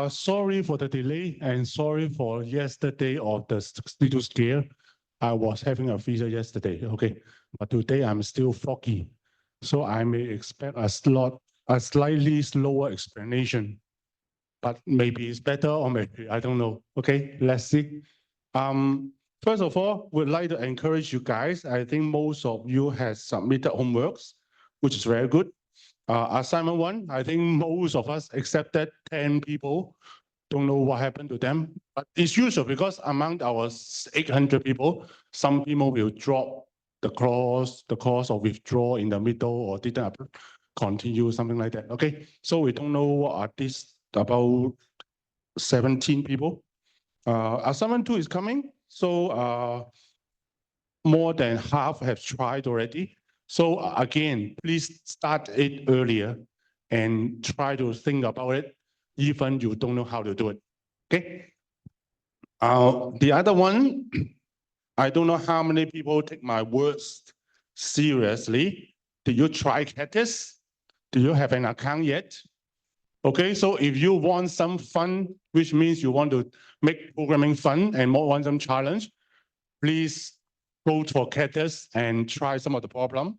Sorry for the delay and sorry for yesterday of the little scare. I was having a fever yesterday, okay? But today I'm still foggy. So I may expect a slightly slower explanation. But maybe it's better or maybe, I don't know. Okay, let's see. First of all, we'd like to encourage you guys. I think most of you have submitted homeworks, which is very good. Assignment 1, I think most of us, except that 10 people, don't know what happened to them. But it's usual because among our 800 people, some people will drop the course or withdraw in the middle or didn't continue, something like that. Okay, so we don't know what are these about 17 people. Assignment 2 is coming. So more than half have tried already. So again, please start it earlier and try to think about it, even you don't know how to do it. Okay. The other one, I don't know how many people take my words seriously. Did you try Kattis? Do you have an account yet? Okay, so if you want some fun, which means you want to make programming fun and more want some challenge, please go for Kattis and try some of the problem.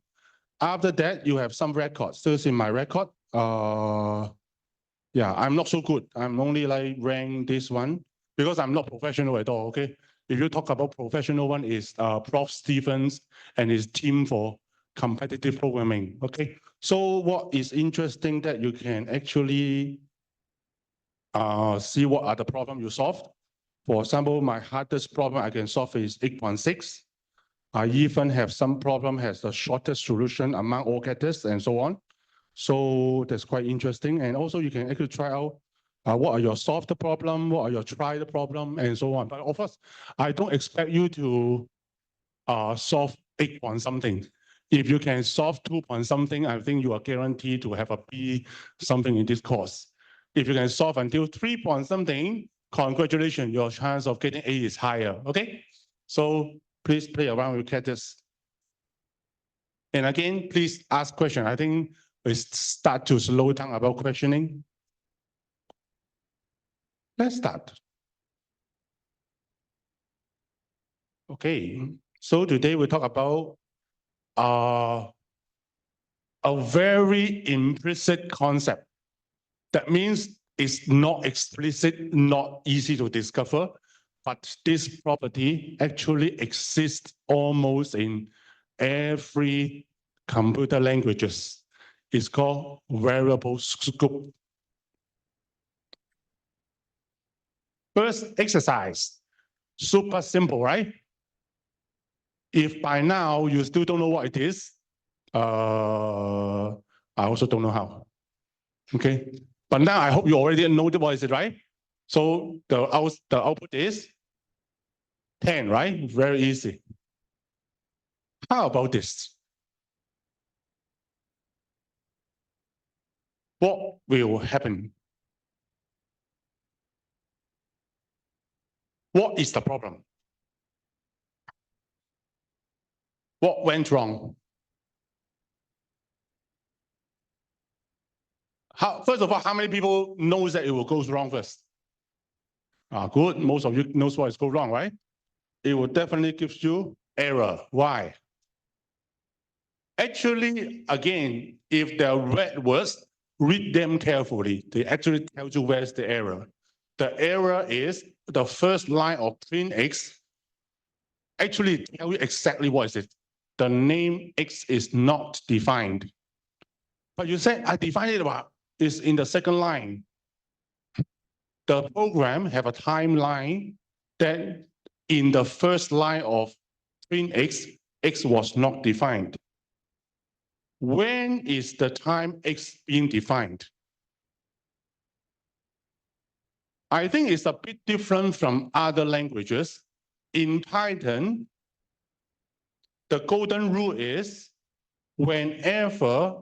After that, you have some records. So in my record, yeah, I'm not so good. I'm only like rank this one because I'm not professional at all, okay? If you talk about professional one is Prof. Stevens and his team for competitive programming, okay? So what is interesting that you can actually see what are the problem you solved. For example, my hardest problem I can solve is 8.6. I even have some problem has the shortest solution among all Kattis and so on. So that's quite interesting. And also you can actually try out what are your solve the problem, what are your try the problem, and so on. But of course, I don't expect you to solve 8 point something. If you can solve 2 point something, I think you are guaranteed to have a B something in this course. If you can solve until 3 point something, congratulations, your chance of getting A is higher, okay? So please play around with Kattis. And again, please ask questions. I think we start to slow down about questioning. Let's start. Okay, so today we talk about a very implicit concept. That means it's not explicit, not easy to discover, but this property actually exists almost in every computer languages. It's called variable scope. First exercise, super simple, right? If by now you still don't know what it is, I also don't know how. Okay, but now I hope you already know what is it, right? So the output is 10, right? Very easy. How about this? What will happen? What is the problem? What went wrong? First of all, how many people knows that it will go wrong first? Good. Most of you knows what is go wrong, right? It will definitely give you error. Why? Actually, again, if they're red words, read them carefully. They actually tell you where's the error. The error is the first line of print X actually tell you exactly what is it. The name X is not defined. But you say, I defined it about is in the second line. The program have a timeline that in the first line of print X, X was not defined. When is the time X being defined? I think it's a bit different from other languages. In Python, the golden rule is whenever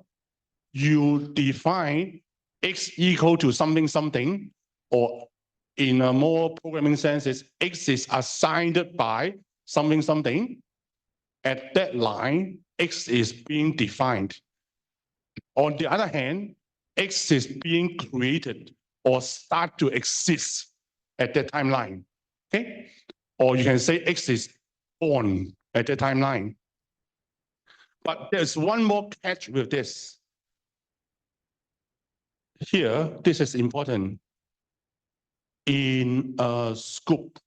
you define X equal to something, something, or in a more programming sense, is X is assigned by something, something, at that line, X is being defined. On the other hand, X is being created or start to exist at that timeline. Okay? Or you can say X is born at that timeline. But there's one more catch with this. Here, this is important. In a scoop,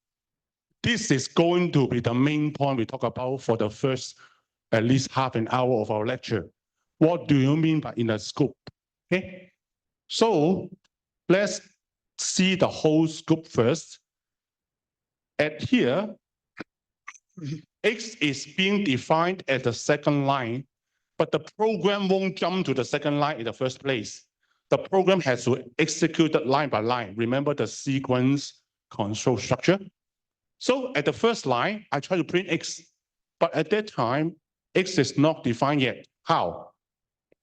this is going to be the main point we talk about for the first at least half an hour of our lecture. What do you mean by in a scoop? Okay, so let's see the whole scoop first. At here, X is being defined at the second line, but the program won't jump to the second line in the first place. The program has to execute it line by line. Remember the sequence control structure? So at the first line, I try to print X, but at that time, X is not defined yet. How?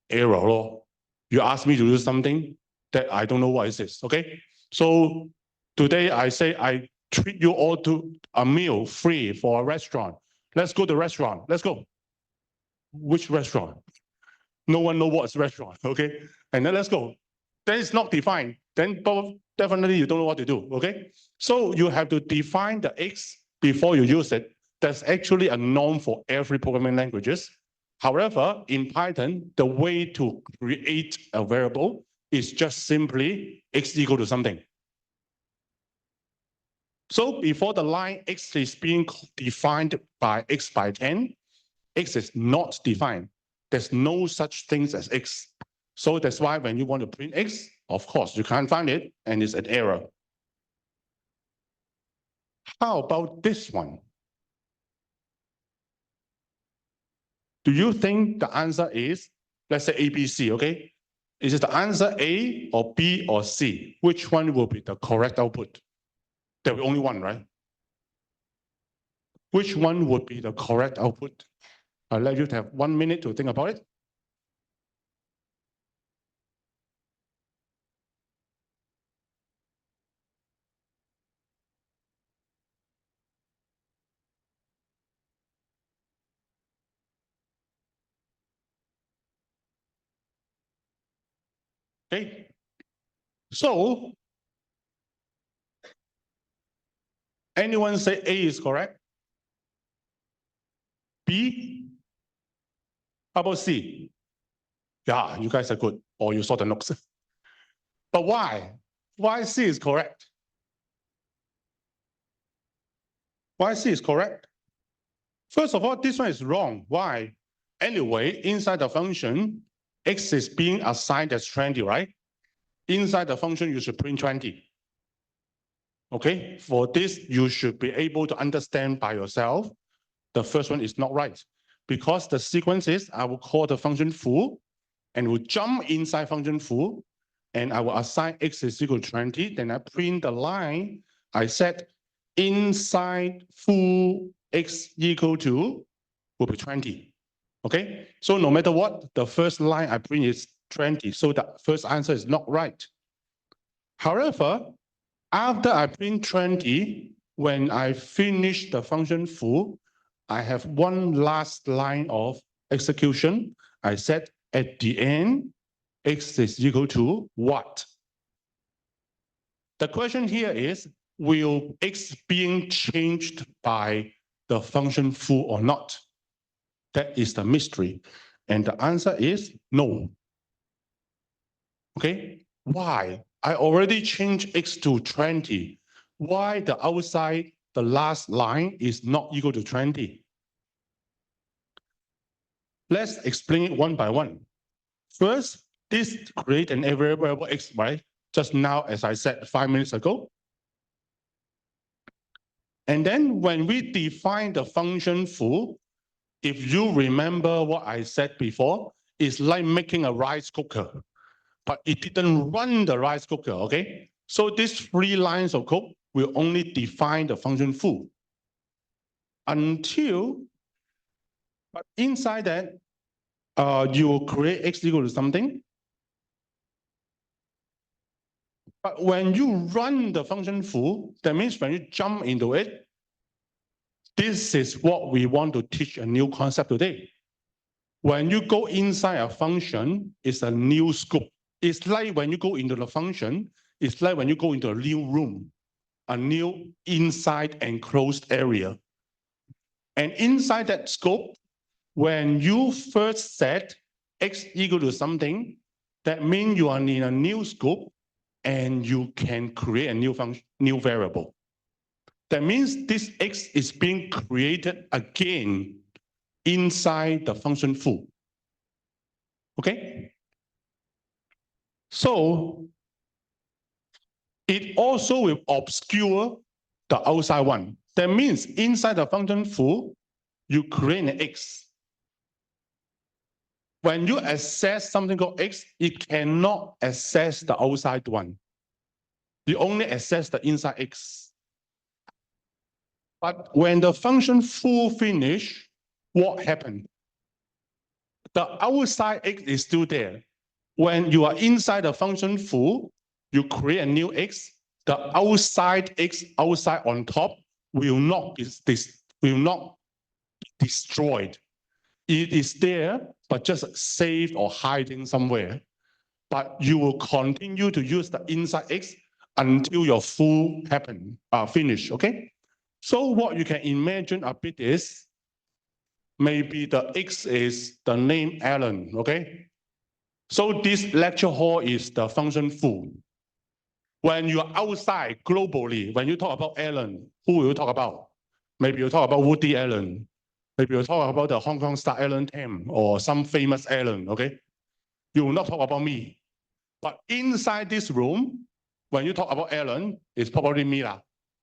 Error law. You ask me to do something that I don't know what is this, okay? So today I say I treat you all to a meal free for a restaurant. Let's go to the restaurant. Let's go. Which restaurant? No one knows what's restaurant, okay? And then let's go. Then it's not defined. Then definitely you don't know what to do, okay? So you have to define the X before you use it. That's actually a norm for every programming languages. However, in Python, the way to create a variable is just simply X equal to something. So before the line X is being defined by X by 10, X is not defined. There's no such things as X. So that's why when you want to print X, of course, you can't find it and it's an error. How about this one? Do you think the answer is, let's say A, B, C, okay? Is it the answer A or B or C? Which one will be the correct output? There will be only one, right? Which one would be the correct output? I'll let you have 1 minute to think about it. Okay. So, anyone say A is correct? B? How about C? Yeah, you guys are good, or you saw the notes. But why? Why C is correct? Why C is correct? First of all, this one is wrong. Why? Anyway, inside the function, X is being assigned as 20, right? Inside the function, you should print 20. Okay, for this, you should be able to understand by yourself. The first one is not right because the sequence is I will call the function foo and will jump inside function foo and I will assign X is equal to 20. Then I print the line. I set inside foo X equal to will be 20. Okay, so no matter what, the first line I print is 20. So the first answer is not right. However, after I print 20, when I finish the function foo, I have one last line of execution. I said at the end, X is equal to what? The question here is, will X being changed by the function foo or not? That is the mystery. And the answer is no. Okay, why? I already changed X to 20. Why the outside, the last line is not equal to 20? Let's explain it one by one. First, this create an variable X, right? Just now, as I said 5 minutes ago. And then when we define the function foo, if you remember what I said before, it's like making a rice cooker, but it didn't run the rice cooker, okay? So these 3 lines of code will only define the function foo until, but inside that, you will create X equal to something. But when you run the function foo, that means when you jump into it, this is what we want to teach a new concept today. When you go inside a function, it's a new scope. It's like when you go into the function, It's like when you go into a new room, a new inside enclosed area. And inside that scope, when you first set x equal to something, that means you are in a new scope and you can create a new function, new variable. That means this x is being created again inside the function foo. Okay? So it also will obscure the outside one. That means inside the function foo, you create an x. When you access something called x, it cannot access the outside one. You only access the inside x. But when the function foo finish, what happened? The outside x is still there. When you are inside the function foo, you create a new x. The outside x outside on top will not be destroyed. It is there, but just saved or hiding somewhere. But you will continue to use the inside x until your foo finish. Okay. So what you can imagine a bit is maybe the x is the name Alan. Okay. So this lecture hall is the function foo. When you are outside globally, when you talk about Alan, who will you talk about? Maybe you talk about Woody Allen. Maybe you talk about the Hong Kong star Alan Tam or some famous Alan, okay? You will not talk about me. But inside this room, when you talk about Alan, it's probably me,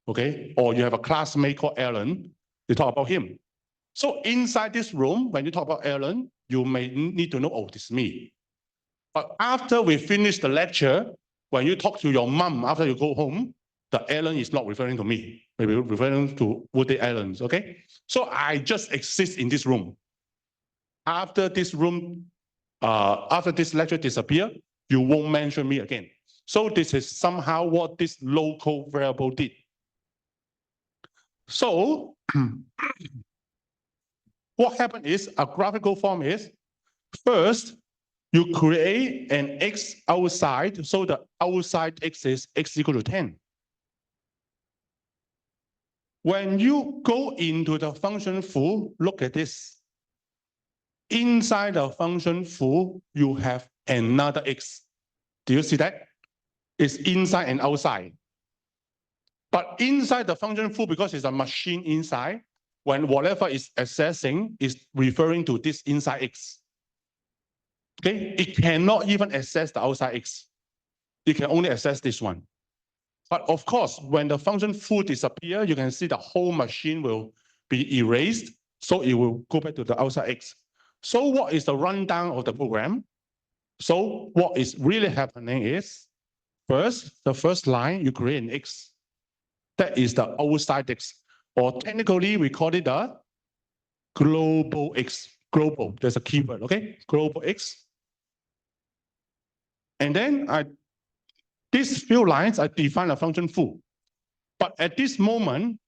okay? Or you have a classmate called Alan, you talk about him. So inside this room, when you talk about Alan, you may need to know, oh, this is me. But after we finish the lecture, when you talk to your mom after you go home, the Alan is not referring to me, maybe referring to Woody Allen, okay? So I just exist in this room. After this room, after this lecture disappear, you won't mention me again. So this is somehow what this local variable did. So what happened is a graphical form is, first, you create an x outside, so the outside x is x equal to 10. When you go into the function foo, look at this. Inside the function foo, you have another x. Do you see that? It's inside and outside. But inside the function foo, because it's a machine inside, when whatever is accessing is referring to this inside x. Okay, it cannot even access the outside x. It can only access this one. But of course, when the function foo disappear, you can see the whole machine will be erased. So it will go back to the outside x. So what is the rundown of the program? So what is really happening is, first, the first line, you create an x. That is the outside x. Or technically, we call it a global x. Global, there's a keyword, okay? Global x. And then these few lines, I define a function foo. But at this moment,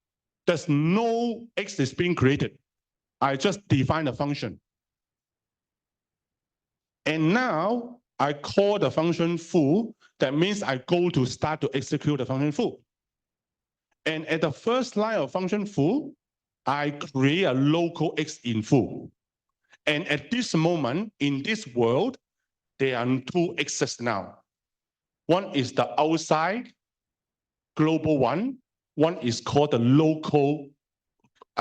there's no x is being created. I just define a function. And now I call the function foo. That means I go to start to execute the function foo. And at the first line of function foo, I create a local x in foo. And at this moment, in this world, there are two x's now. One is the outside global one. One is called the local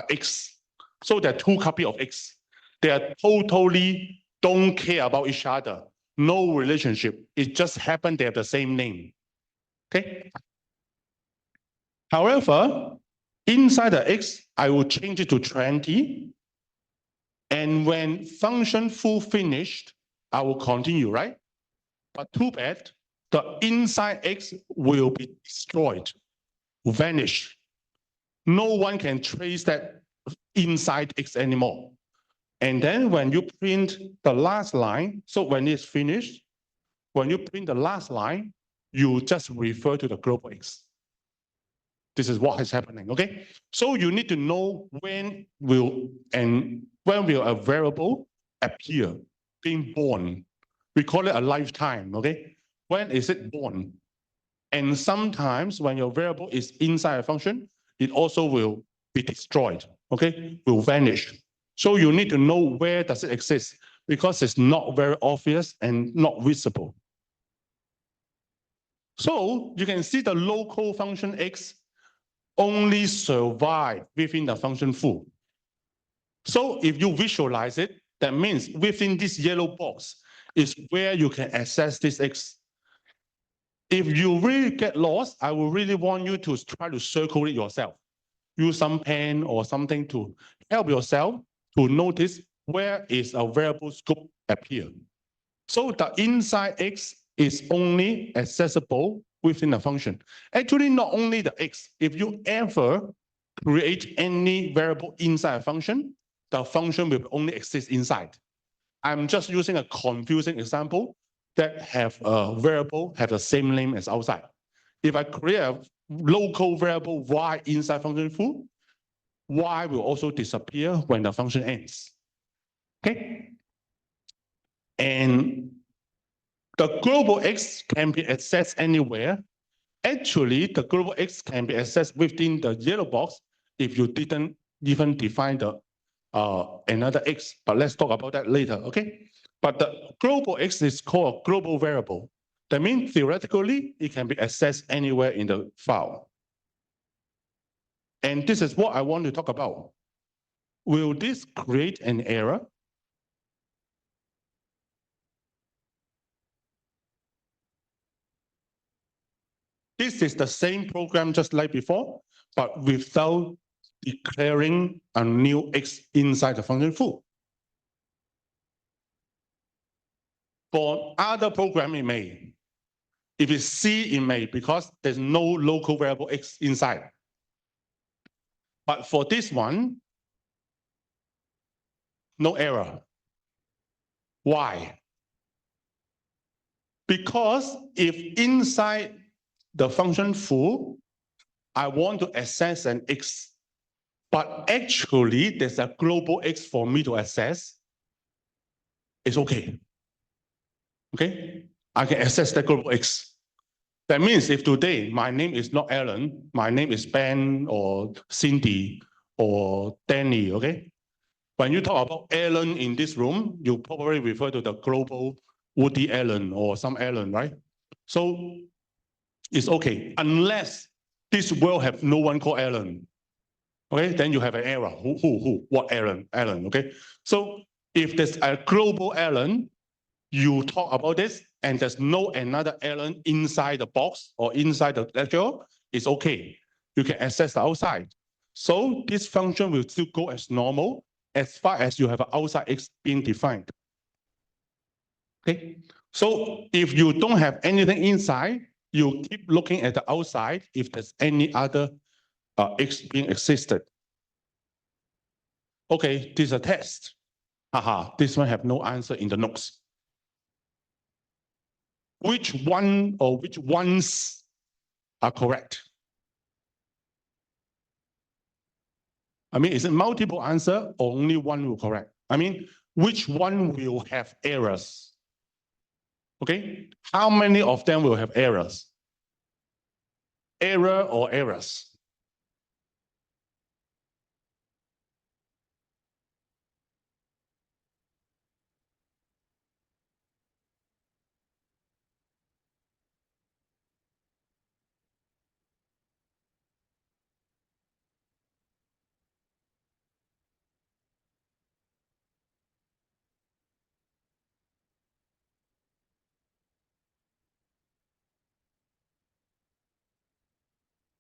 x. So there are two copies of x. They are totally don't care about each other. No relationship. It just happened they have the same name. Okay. However, inside the x, I will change it to 20. And when function foo finished, I will continue, right? But too bad, the inside x will be destroyed, vanish. No one can trace that inside x anymore. And then when you print the last line, so when it's finished, when you print the last line, you just refer to the global x. This is what is happening, okay? So you need to know when will a variable appear, being born. We call it a lifetime, okay? When is it born? And sometimes when your variable is inside a function, it also will be destroyed, okay? Will vanish. So you need to know where does it exist because it's not very obvious and not visible. So you can see the local function x only survive within the function foo. So if you visualize it, that means within this yellow box is where you can access this x. If you really get lost, I will really want you to try to circle it yourself. Use some pen or something to help yourself to notice where is a variable scope appear. So the inside x is only accessible within a function. Actually, not only the x. If you ever create any variable inside a function, the function will only exist inside. I'm just using a confusing example that have a variable have the same name as outside. If I create a local variable y inside function foo, y will also disappear when the function ends. Okay? And the global x can be accessed anywhere. Actually, the global x can be accessed within the yellow box if you didn't even define the another x, but let's talk about that later, okay? But the global x is called a global variable. That means theoretically, it can be accessed anywhere in the file. And this is what I want to talk about. Will this create an error? This is the same program just like before, but without declaring a new x inside the function foo. For other programming, it may. If it's C, it may, because there's no local variable x inside. But for this one, no error. Why? Because if inside the function foo, I want to access an x, but actually there's a global x for me to access, it's okay. Okay? I can access the global x. That means if today my name is not Alan, my name is Ben or Cindy or Danny, okay? When you talk about Alan in this room, you probably refer to the global Woody Allen or some Allen, right? So it's okay, unless this world have no one called Alan. Okay, then you have an error. Who? What Alan? Alan, okay? So if there's a global Alan, you talk about this, and there's no another Alan inside the box or inside the lecture, it's okay. You can access the outside. So this function will still go as normal as far as you have an outside x being defined. Okay, so if you don't have anything inside, you keep looking at the outside if there's any other x being existed. Okay, this is a test. Haha, this one have no answer in the notes. Which one or which ones are correct? I mean, is it multiple answer or only one will correct? I mean, which one will have errors? Okay, how many of them will have errors? Error or errors?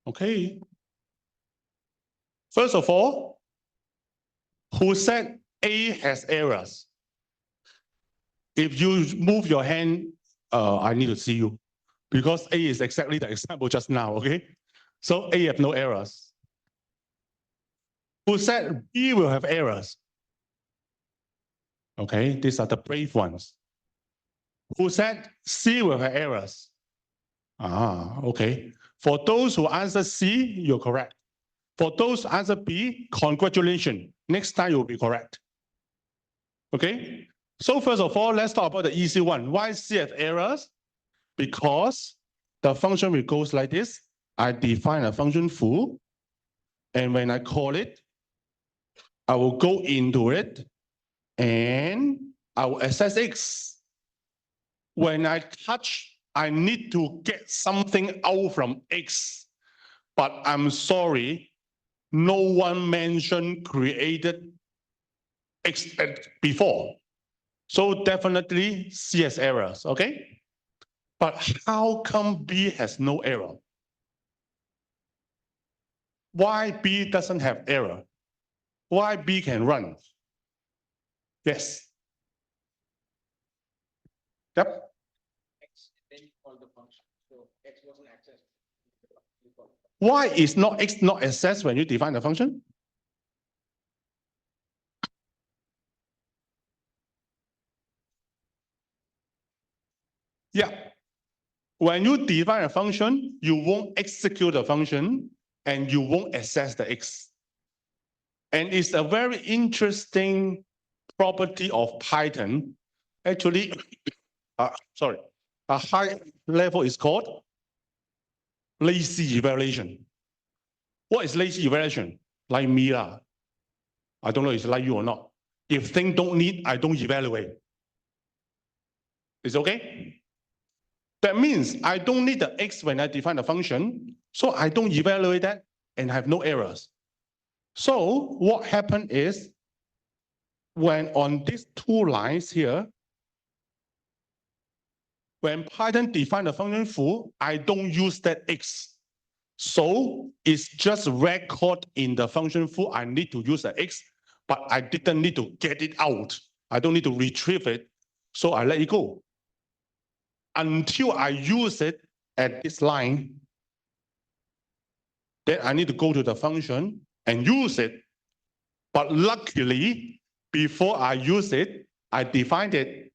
Okay. First of all, who said A has errors? If you move your hand, I need to see you, because A is exactly the example just now, okay? So A have no errors. Who said B will have errors? Okay, these are the brave ones. Who said C will have errors? Ah, okay. For those who answer C, you're correct. For those who answer B, congratulations. Next time you'll be correct. Okay? So first of all, let's talk about the easy one. Why C have errors? Because the function will goes like this. I define a function foo, and when I call it, I will go into it, and I will access x. When I touch, I need to get something out from x. But I'm sorry, no one mentioned created x before. So definitely CS errors, okay? But how come B has no error? Why B doesn't have error? Why B can run? Yes. Yep. Why is not x not accessed when you define the function? Yeah. When you define a function, you won't execute the function and you won't access the x. And it's a very interesting property of Python. Actually, sorry, a high level is called lazy evaluation. What is lazy evaluation? Like me, I don't know if it's like you or not. If things don't need, I don't evaluate. It's okay? That means I don't need the x when I define the function, so I don't evaluate that and have no errors. So what happened is, when on these two lines here, when Python define the function foo, I don't use that x. So it's just record in the function foo, I need to use the x, but I didn't need to get it out. I don't need to retrieve it, so I let it go. Until I use it at this line, then I need to go to the function and use it. But luckily, before I use it, I defined it.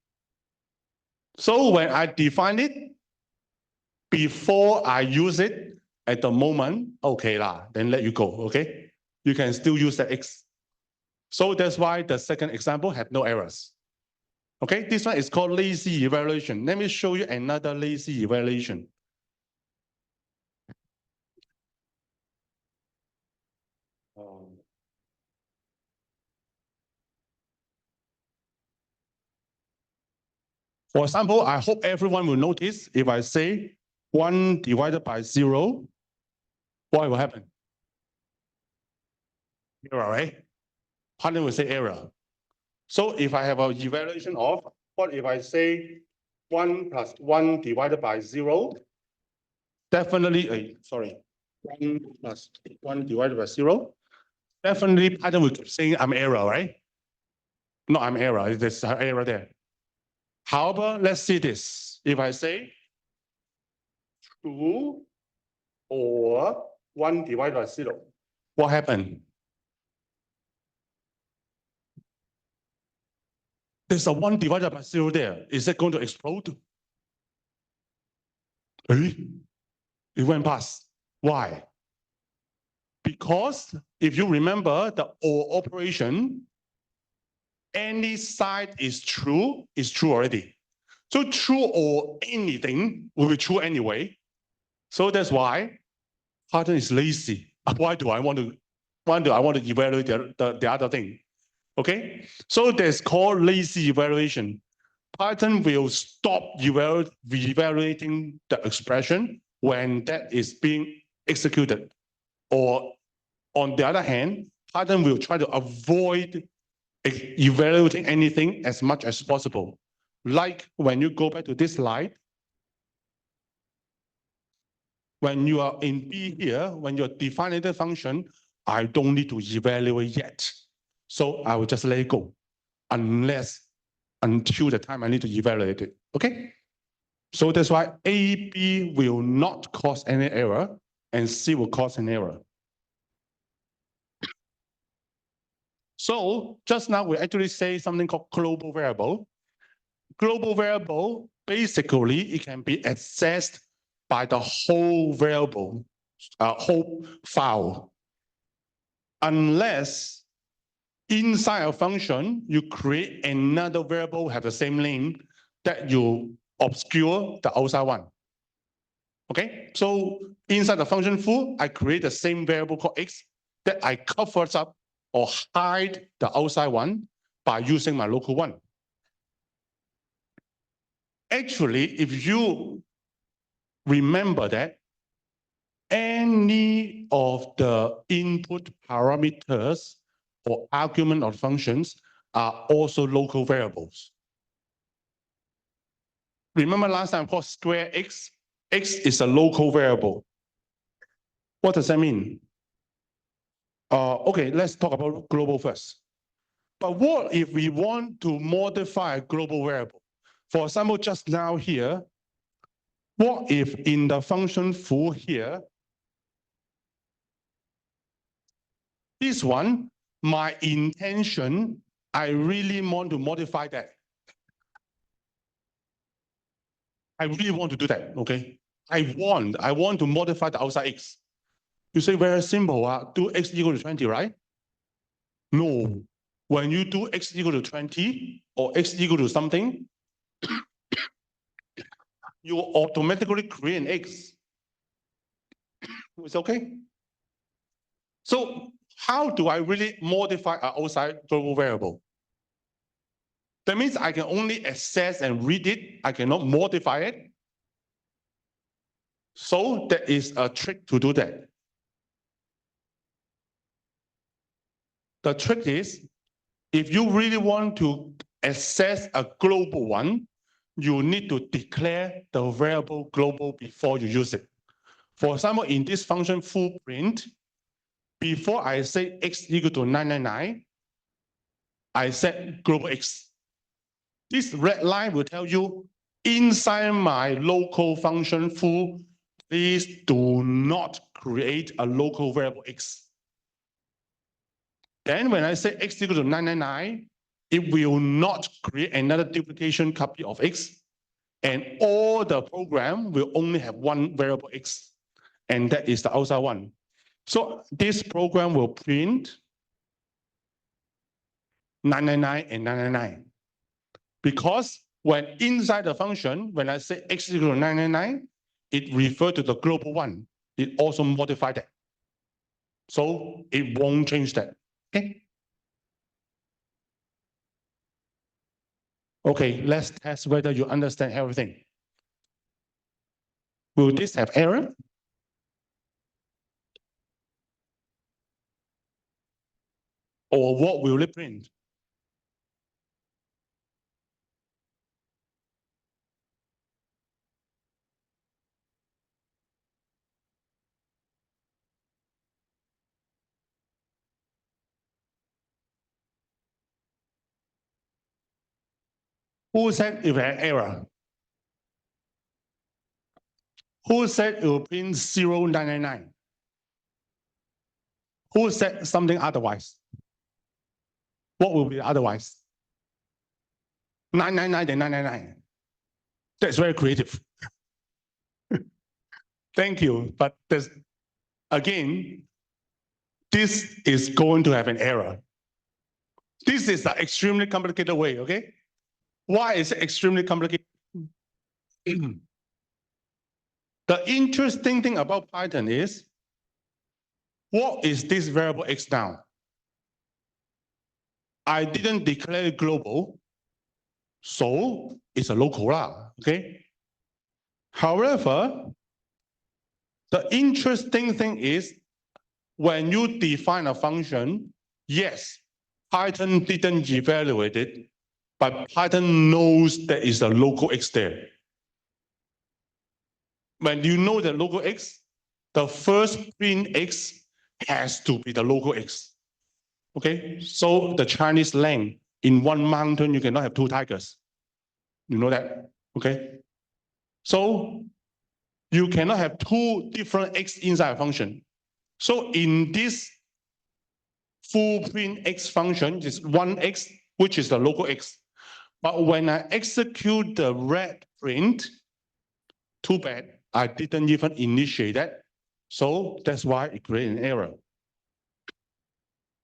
So when I define it, before I use it, at the moment, okay lah, then let you go, okay? You can still use the x. So that's why the second example had no errors. Okay, this one is called lazy evaluation. Let me show you another lazy evaluation. For example, I hope everyone will notice if I say 1 divided by 0, what will happen? Error, right? Python will say error. So if I have an evaluation of, what if I say 1 plus 1 divided by 0? Definitely, 1 plus 1 divided by 0. Definitely Python will keep saying I'm error, right? No, I'm error. There's an error there. However, let's see this. If I say 2 or 1 divided by 0, what happened? There's a 1 divided by 0 there. Is it going to explode? It went past. Why? Because if you remember the OR operation, any side is true already. So true or anything will be true anyway. So that's why Python is lazy. Why do I want to evaluate the other thing? Okay, so that's called lazy evaluation. Python will stop evaluating the expression when that is being executed. Or on the other hand, Python will try to avoid evaluating anything as much as possible. Like when you go back to this slide, when you are in B here, when you're defining the function, I don't need to evaluate yet. So I will just let it go until the time I need to evaluate it, okay? So that's why A, B will not cause any error and C will cause an error. So just now we actually say something called global variable. Global variable, basically it can be accessed by the whole variable, whole file. Unless inside a function, you create another variable have the same name that you obscure the outside one. Okay, so inside the function foo, I create the same variable called x that I covers up or hide the outside one by using my local one. Actually, if you remember that any of the input parameters or argument of functions are also local variables. Remember last time I called square x? X is a local variable. What does that mean? Okay, let's talk about global first. But what if we want to modify a global variable? For example, just now here, what if in the function foo here, this one, my intention, I really want to modify that. I really want to do that, okay? I want to modify the outside x. You say very simple, do x equal to 20, right? No. When you do x equal to 20 or x equal to something, you automatically create an x. It's okay. So how do I really modify an outside global variable? That means I can only access and read it. I cannot modify it. So there is a trick to do that. The trick is, if you really want to access a global one, you need to declare the variable global before you use it. For example, in this function foo print, before I say x equal to 999, I set global x. This red line will tell you, inside my local function foo, please do not create a local variable x. Then when I say x equal to 999, it will not create another duplication copy of x. And all the program will only have one variable x. And that is the outside one. So this program will print 999 and 999. Because when inside the function, when I say x equal to 999, it refers to the global one. It also modified that. So it won't change that. Okay. Okay, let's test whether you understand everything. Will this have error? Or what will it print? Who said it had error? Who said it will print 0999? Who said something otherwise? What will be otherwise? 999 and 999. That's very creative. Thank you. But this, again, this is going to have an error. This is an extremely complicated way, okay? Why is it extremely complicated? The interesting thing about Python is, what is this variable x now? I didn't declare it global, so it's a local lah, okay? However, the interesting thing is, when you define a function, yes, Python didn't evaluate it, but Python knows there is a local x there. When you know the local x, the first print x has to be the local x. Okay, so the Chinese lang, in one mountain, you cannot have two tigers. You know that, okay? So you cannot have two different x inside a function. So in this full print x function, is one x, which is the local x. But when I execute the red print, too bad, I didn't even initiate that. So that's why it created an error.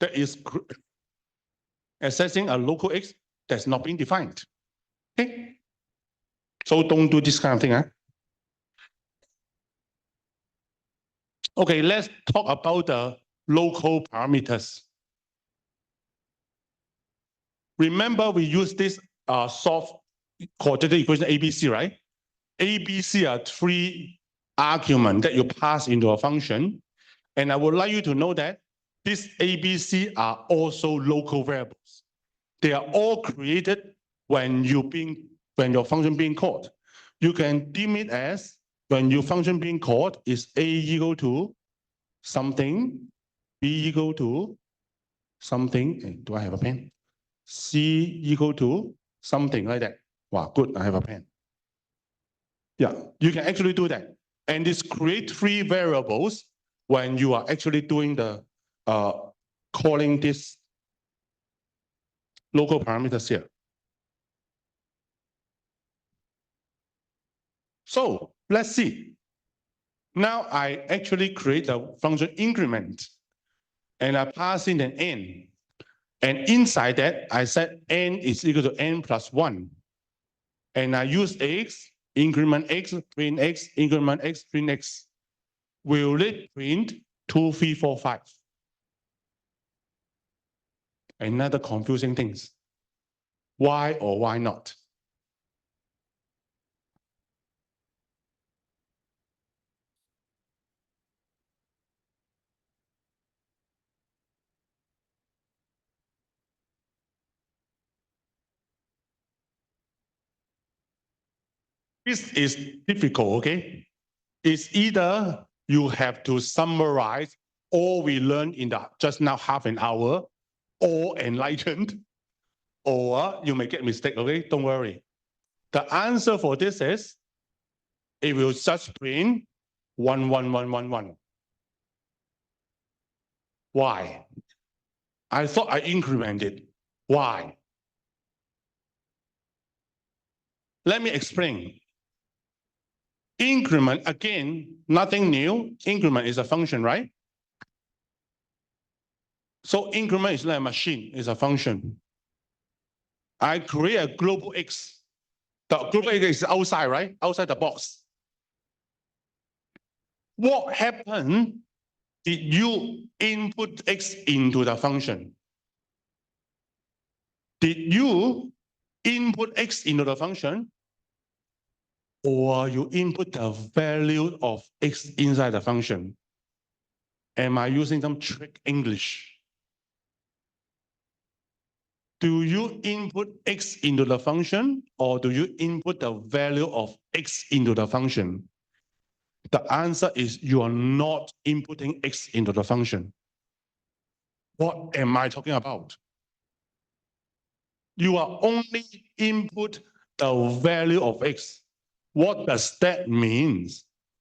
That is accessing a local x that's not been defined. Okay? So don't do this kind of thing. Okay, let's talk about the local parameters. Remember, we use this soft quadratic equation ABC, right? ABC are three arguments that you pass into a function. And I would like you to know that these ABC are also local variables. They are all created when your function being called. You can deem it as when your function being called is A equal to something, B equal to something. Do I have a pen? C equal to something like that. Wow, good, I have a pen. Yeah, you can actually do that. And this create three variables when you are actually doing the calling this local parameters here. So let's see. Now I actually create a function increment and I pass in an n. And inside that, I set n is equal to n plus 1. And I use x, increment x, print x, increment x, print x. Will it print 2, 3, 4, 5? Another confusing things. Why or why not? This is difficult, okay? It's either you have to summarize all we learned in the just now half an hour, or enlightened, or you may get mistake, okay? Don't worry. The answer for this is, it will just print 1, 1, 1, 1, 1. Why? I thought I incremented. Why? Let me explain. Increment, again, nothing new. Increment is a function, right? So increment is like a machine, it's a function. I create a global X. The global X is outside, right? Outside the box. What happened? Did you input X into the function? Did you input X into the function? Or you input the value of X inside the function? Am I using some trick English? Do you input X into the function or do you input the value of X into the function? The answer is you are not inputting X into the function. What am I talking about? You are only input the value of X. What does that mean?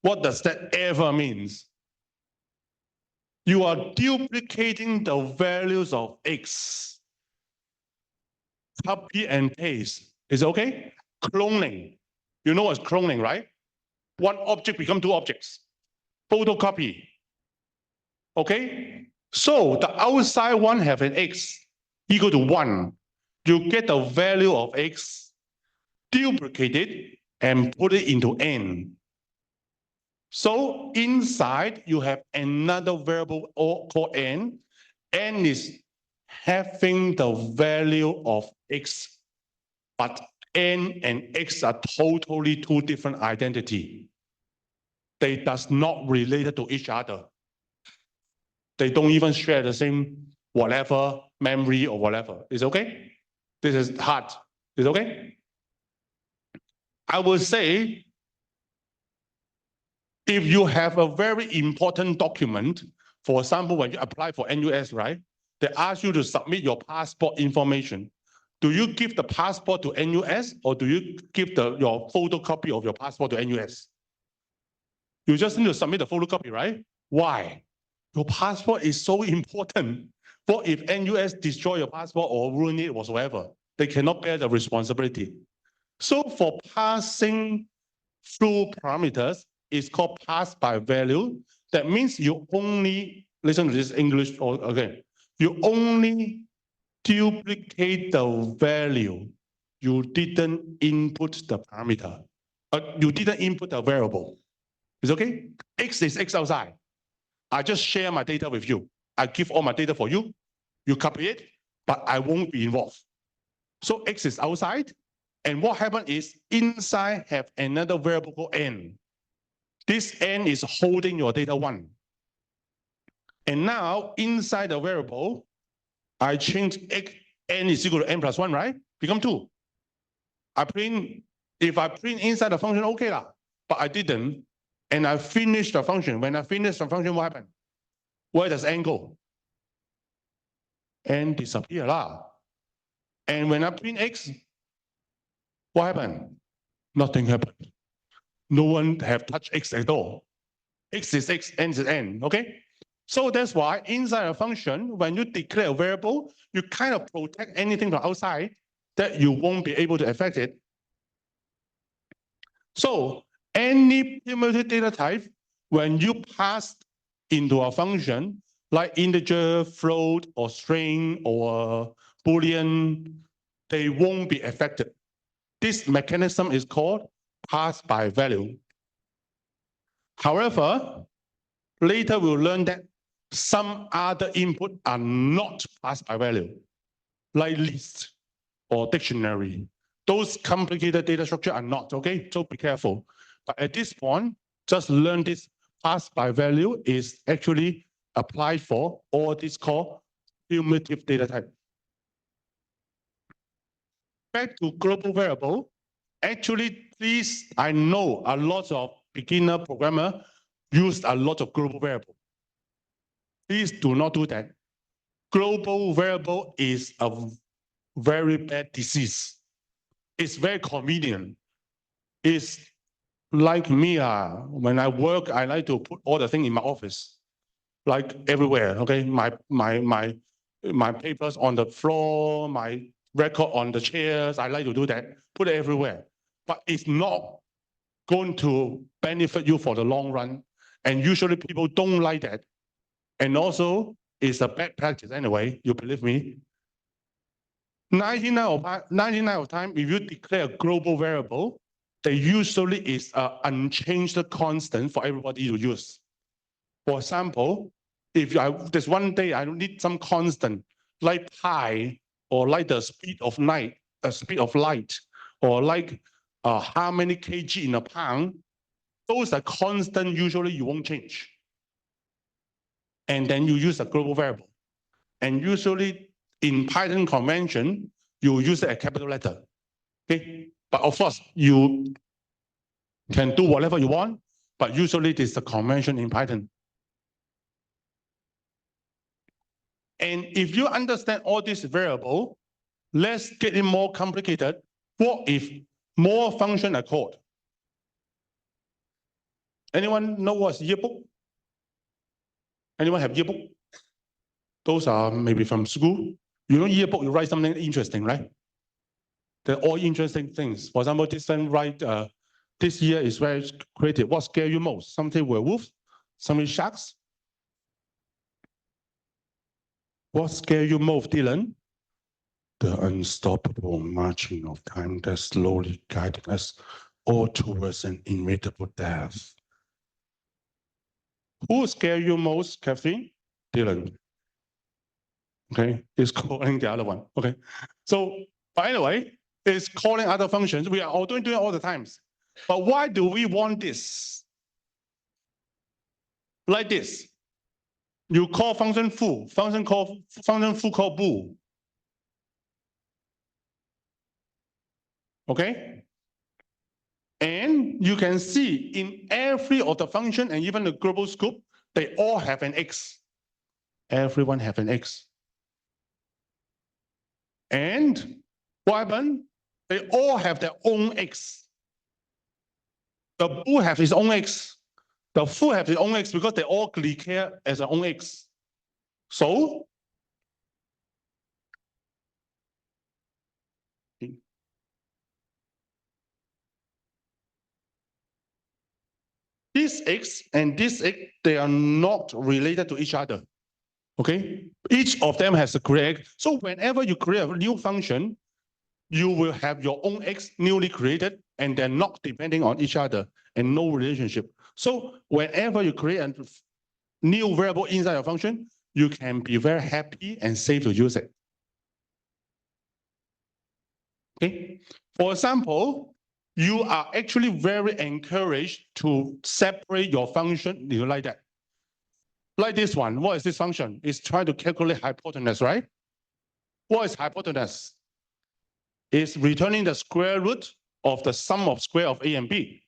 What does that ever means? You are duplicating the values of X. Copy and paste. Is it okay? Cloning. You know what's cloning, right? One object become two objects. Photocopy. Okay? So the outside one have an X equal to 1. You get the value of X, duplicate it, and put it into N. So inside you have another variable called N. N is having the value of X, but N and X are totally two different identities. They does not relate to each other. They don't even share the same whatever memory or whatever. Is okay? This is hard. Is okay? I will say, if you have a very important document, for example, when you apply for NUS, right? They ask you to submit your passport information. Do you give the passport to NUS or do you give your photocopy of your passport to NUS? You just need to submit the photocopy, right? Why? Your passport is so important. For if NUS destroy your passport or ruin it whatsoever, they cannot bear the responsibility. So for passing through parameters, it's called pass by value. That means you only, listen to this English again, you only duplicate the value. You didn't input the parameter. You didn't input the variable. It's okay? X is X outside. I just share my data with you. I give all my data for you. You copy it, but I won't be involved. So X is outside. And what happened is inside have another variable called N. This N is holding your data 1. And now inside the variable, I change X, N is equal to N plus 1, right? Become 2. If I print inside the function, okay lah. But I didn't. And I finished the function. When I finish the function, what happened? Where does N go? N disappear lah. And when I print X, what happened? Nothing happened. No one have touched X at all. X is X, N is N, okay? So that's why inside a function, when you declare a variable, you kind of protect anything from outside that you won't be able to affect it. So any primitive data type, when you pass into a function, like integer, float, or string, or Boolean, they won't be affected. This mechanism is called pass by value. However, later we'll learn that some other input are not passed by value, like list or dictionary. Those complicated data structure are not, okay? So be careful. But at this point, just learn this pass by value is actually applied for all this called primitive data type. Back to global variable. Actually, please, I know a lot of beginner programmer use a lot of global variable. Please do not do that. Global variable is a very bad disease. It's very convenient. It's like me, when I work, I like to put all the things in my office, like everywhere, okay? My papers on the floor, my record on the chairs, I like to do that, put it everywhere. But it's not going to benefit you for the long run. And usually people don't like that. And also, it's a bad practice anyway, you believe me. 99% of time, if you declare a global variable, there usually is an unchanged constant for everybody to use. For example, if there's one day I need some constant, like pi, or like the speed of light, or like how many kg in a pound, those are constant, usually you won't change. And then you use a global variable. And usually in Python convention, you use a capital letter, okay? But of course, you can do whatever you want, but usually this is a convention in Python. And if you understand all these variables, let's get it more complicated. What if more functions are called? Anyone know what's yearbook? Anyone have yearbook? Those are maybe from school. You know, yearbook, you write something interesting, right? They're all interesting things. For example, this one write, this year is very creative. What scares you most? Something werewolves? Something sharks? What scares you most, Dylan? The unstoppable marching of time that slowly guiding us all towards an inevitable death. Who scares you most, Kathy? Dylan. Okay, it's calling the other one. Okay, so but anyway, it's calling other functions. We are all doing all the times. But why do we want this? Like this. You call function foo, function foo call boo. Okay? And you can see in every of the function and even the global scope, they all have an X. Everyone have an X. And what happened? They all have their own X. The boo have his own X. The foo have his own X because they all declare as their own X. So this X and this X, they are not related to each other. Okay? Each of them has a create. So whenever you create a new function, you will have your own X newly created, and they're not depending on each other and no relationship. So whenever you create new variable inside your function, you can be very happy and safe to use it. Okay. For example, you are actually very encouraged to separate your function like that. Like this one, what is this function? It's trying to calculate hypotenuse, right? What is hypotenuse? It's returning the square root of the sum of square of a and b.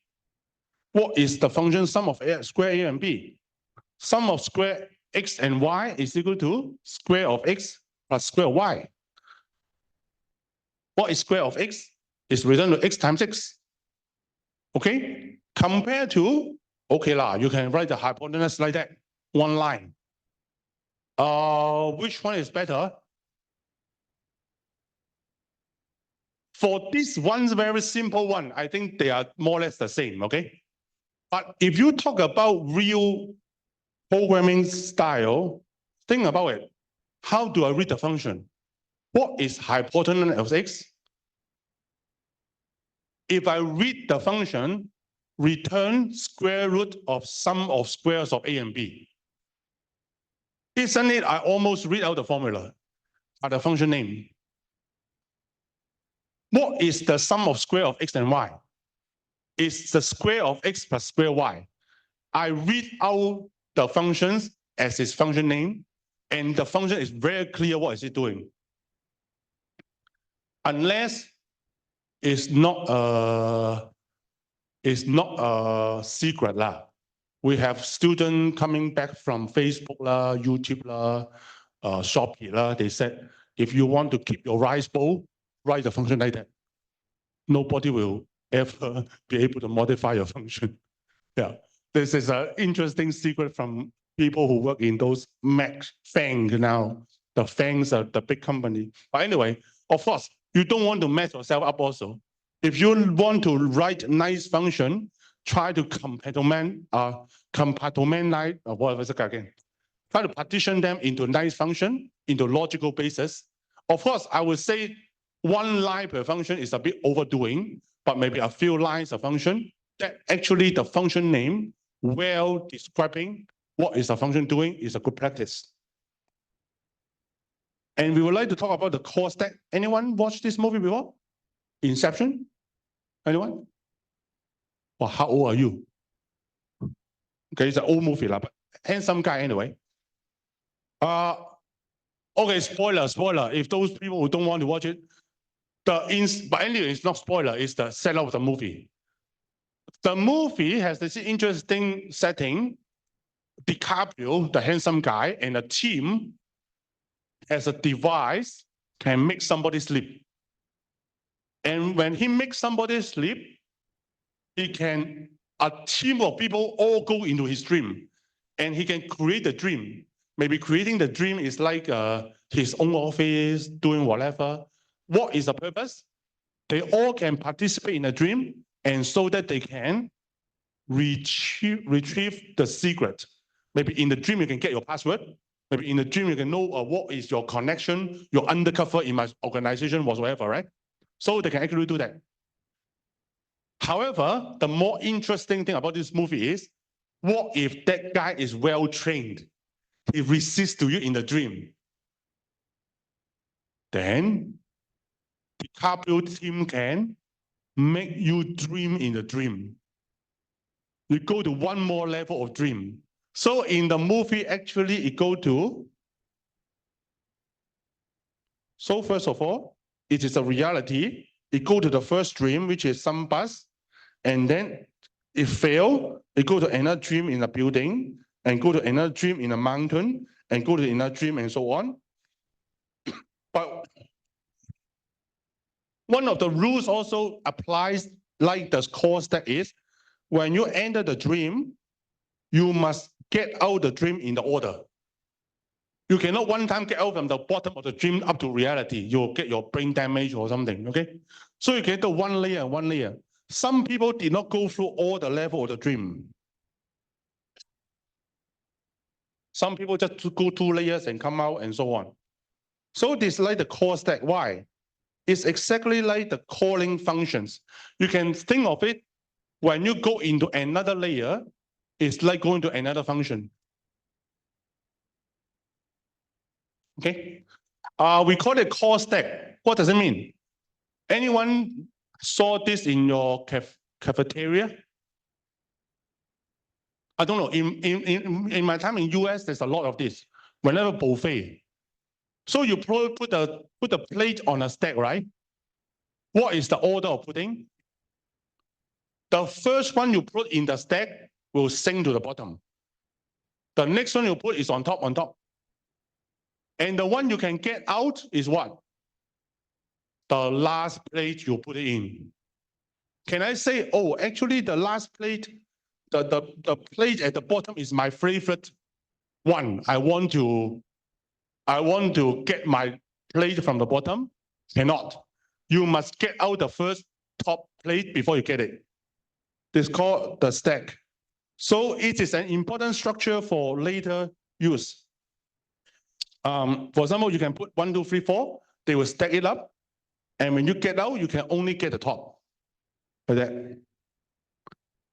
What is the function sum of square a and b? Sum of square x and y is equal to square of x plus square of y. What is square of x? It's returned to x times x. Okay? Compared to, okay lah, you can write the hypotenuse like that, one line. Which one is better? For this one very simple one, I think they are more or less the same, okay? But if you talk about real programming style, think about it. How do I read the function? What is hypotenuse of x? If I read the function, return square root of sum of squares of a and b. Isn't it? I almost read out the formula, but the function name. What is the sum of square of x and y? It's the square of x plus square y. I read out the functions as its function name, and the function is very clear what is it doing. Unless it's not a secret lah. We have students coming back from Facebook lah, YouTube lah, Shopee lah. They said, if you want to keep your rice bowl, write the function like that. Nobody will ever be able to modify your function. Yeah, this is an interesting secret from people who work in those FANG now. The FANGs are the big company. But anyway, of course, you don't want to mess yourself up also. If you want to write nice function, try to compartmentalize, whatever it's again. Try to partition them into nice function, into logical basis. Of course, I would say one line per function is a bit overdoing, but maybe a few lines of function that actually the function name well describing what is the function doing is a good practice. And we would like to talk about the core stack. Anyone watched this movie before? Inception? Anyone? Well, how old are you? Okay, it's an old movie, but handsome guy anyway. Okay, spoiler. If those people who don't want to watch it, but anyway, it's not spoiler, it's the setup of the movie. The movie has this interesting setting. DiCaprio, the handsome guy, and a team has a device can make somebody sleep. And when he makes somebody sleep, a team of people all go into his dream, and he can create a dream. Maybe creating the dream is like his own office, doing whatever. What is the purpose? They all can participate in a dream, and so that they can retrieve the secret. Maybe in the dream, you can get your password. Maybe in the dream, you can know what is your connection, your undercover in my organization, whatsoever, right? So they can actually do that. However, the more interesting thing about this movie is, what if that guy is well trained? He resists to you in the dream. Then the DiCaprio team can make you dream in the dream. You go to one more level of dream. So in the movie, actually, it go to. So first of all, it is a reality. It go to the first dream, which is some bus, and then it fail. It go to another dream in a building, and go to another dream in a mountain, and go to another dream, and so on. But one of the rules also applies like the core stack is, when you enter the dream, you must get out the dream in the order. You cannot one time get out from the bottom of the dream up to reality. You'll get your brain damage or something, okay? So you get the one layer. Some people did not go through all the level of the dream. Some people just go 2 layers and come out and so on. So this is like the core stack. Why? It's exactly like the calling functions. You can think of it, when you go into another layer, it's like going to another function. Okay. We call it core stack. What does it mean? Anyone saw this in your cafeteria? I don't know. In my time in US, there's a lot of this. Whenever buffet. So you put a plate on a stack, right? What is the order of putting? The first one you put in the stack will sink to the bottom. The next one you put is on top. And the one you can get out is what? The last plate you put it in. Can I say, oh, actually the last plate, the plate at the bottom is my favorite one. I want to get my plate from the bottom? Cannot. You must get out the first top plate before you get it. This is called the stack. So it is an important structure for later use. For example, you can put 1, 2, 3, 4. They will stack it up. And when you get out, you can only get the top. Like that.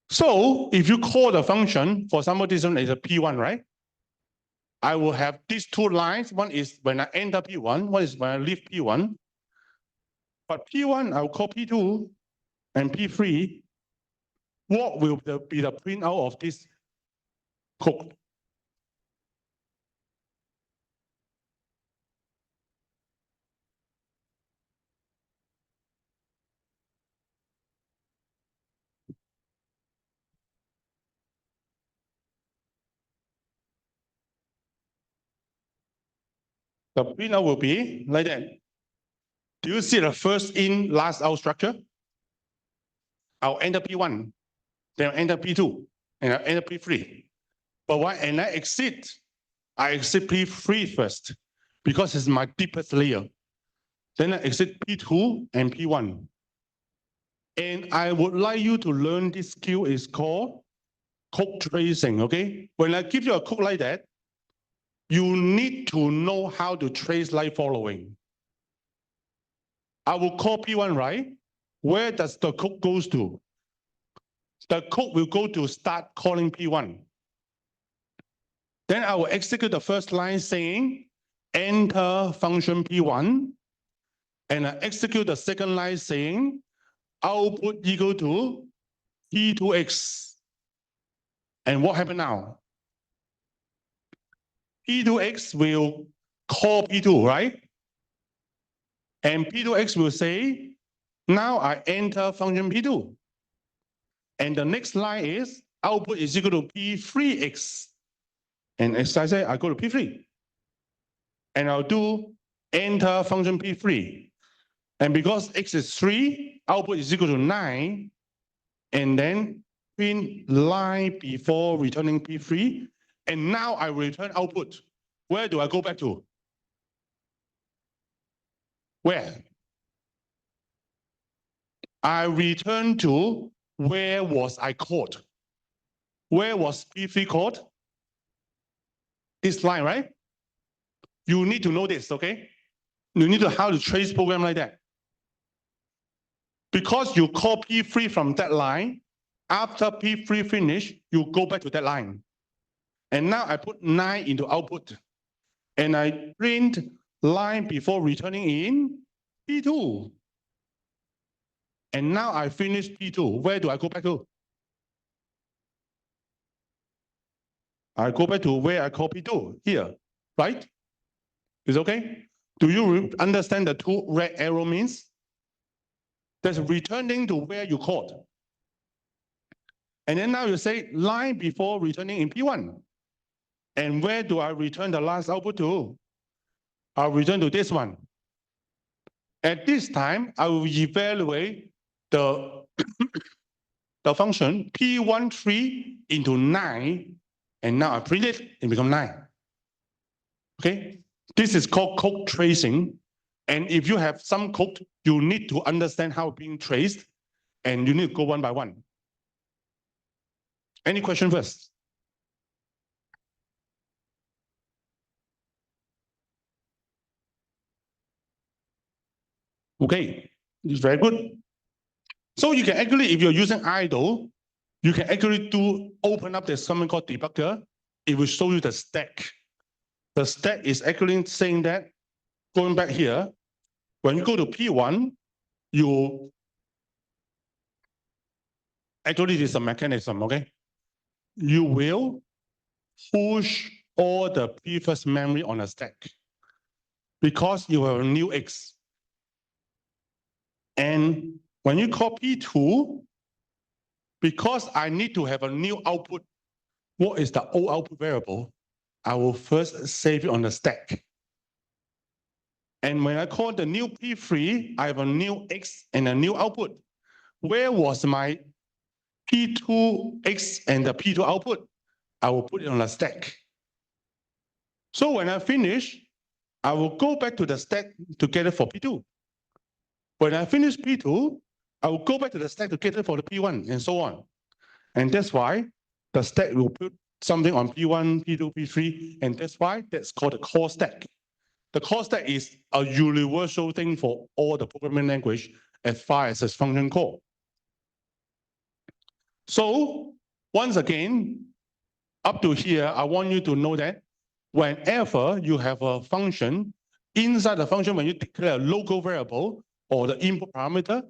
So if you call the function, for example, this one is a P1, right? I will have these two lines. One is when I enter P1, one is when I leave P1. But P1, I'll call P2 and P3. What will be the printout of this code? The printout will be like that. Do you see the first in, last out structure? I'll enter P1, then I'll enter P2, and I'll enter P3. But when I exit P3 first, because it's my deepest layer. Then I exit P2 and P1. And I would like you to learn this skill is called code tracing, okay? When I give you a code like that, you need to know how to trace like following. I will call P1, right? Where does the code goes to? The code will go to start calling P1. Then I will execute the first line saying, enter function P1. And I execute the second line saying, output equal to P2X. And what happened now? P2X will call P2, right? And P2X will say, now I enter function P2. And the next line is output is equal to P3X. And as I say, I go to P3. And I'll do enter function P3. And because X is 3, output is equal to 9. And then print line before returning P3. And now I return output. Where do I go back to? Where? I return to where was I caught? Where was P3 caught? This line, right? You need to know this, okay? You need to how to trace program like that. Because you call P3 from that line, after P3 finish, you go back to that line. And now I put 9 into output. And I print line before returning in P2. And now I finish P2. Where do I go back to? I go back to where I call P2, here, right? Is okay? Do you understand the two red arrow means? That's returning to where you called. And then now you say line before returning in P1. And where do I return the last output to? I'll return to this one. At this time, I will evaluate the function P13 into 9. And now I print it, it becomes 9. Okay? This is called code tracing. And if you have some code, you need to understand how it's being traced. And you need to go one by one. Any question first? Okay, it's very good. So you can actually, if you're using idle, you can actually open up there's something called debugger. It will show you the stack. The stack is actually saying that, going back here, when you go to P1, you actually this is a mechanism, okay? You will push all the previous memory on a stack because you have a new X. And when you call P2, because I need to have a new output, what is the old output variable? I will first save it on the stack. And when I call the new P3, I have a new X and a new output. Where was my P2X and the P2 output? I will put it on a stack. So when I finish, I will go back to the stack to get it for P2. When I finish P2, I will go back to the stack to get it for the P1 and so on. And that's why the stack will put something on P1, P2, P3, and that's why that's called a call stack. The call stack is a universal thing for all the programming language as far as its function call. So once again, up to here, I want you to know that whenever you have a function, inside the function, when you declare a local variable or the input parameter,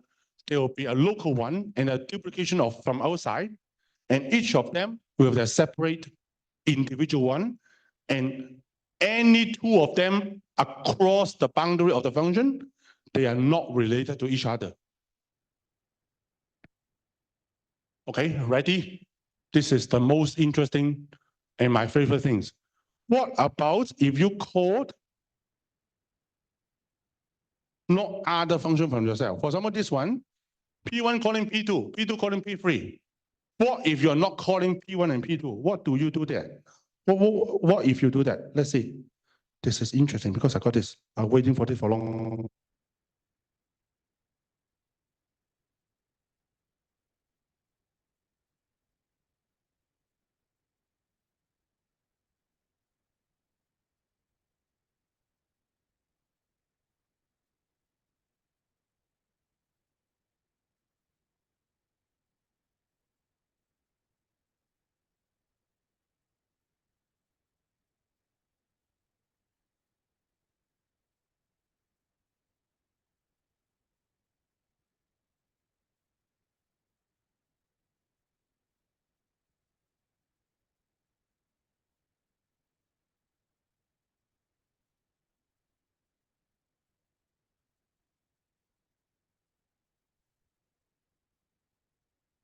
there will be a local one and a duplication of from outside, and each of them will have their separate individual one, and any two of them across the boundary of the function, they are not related to each other. Okay, ready? This is the most interesting and my favorite things. What about if you called not other function from yourself? For example, this one, P1 calling P2, P2 calling P3. What if you're not calling P1 and P2? What do you do there? What if you do that? Let's see. This is interesting because I got this. I'm waiting for this for long.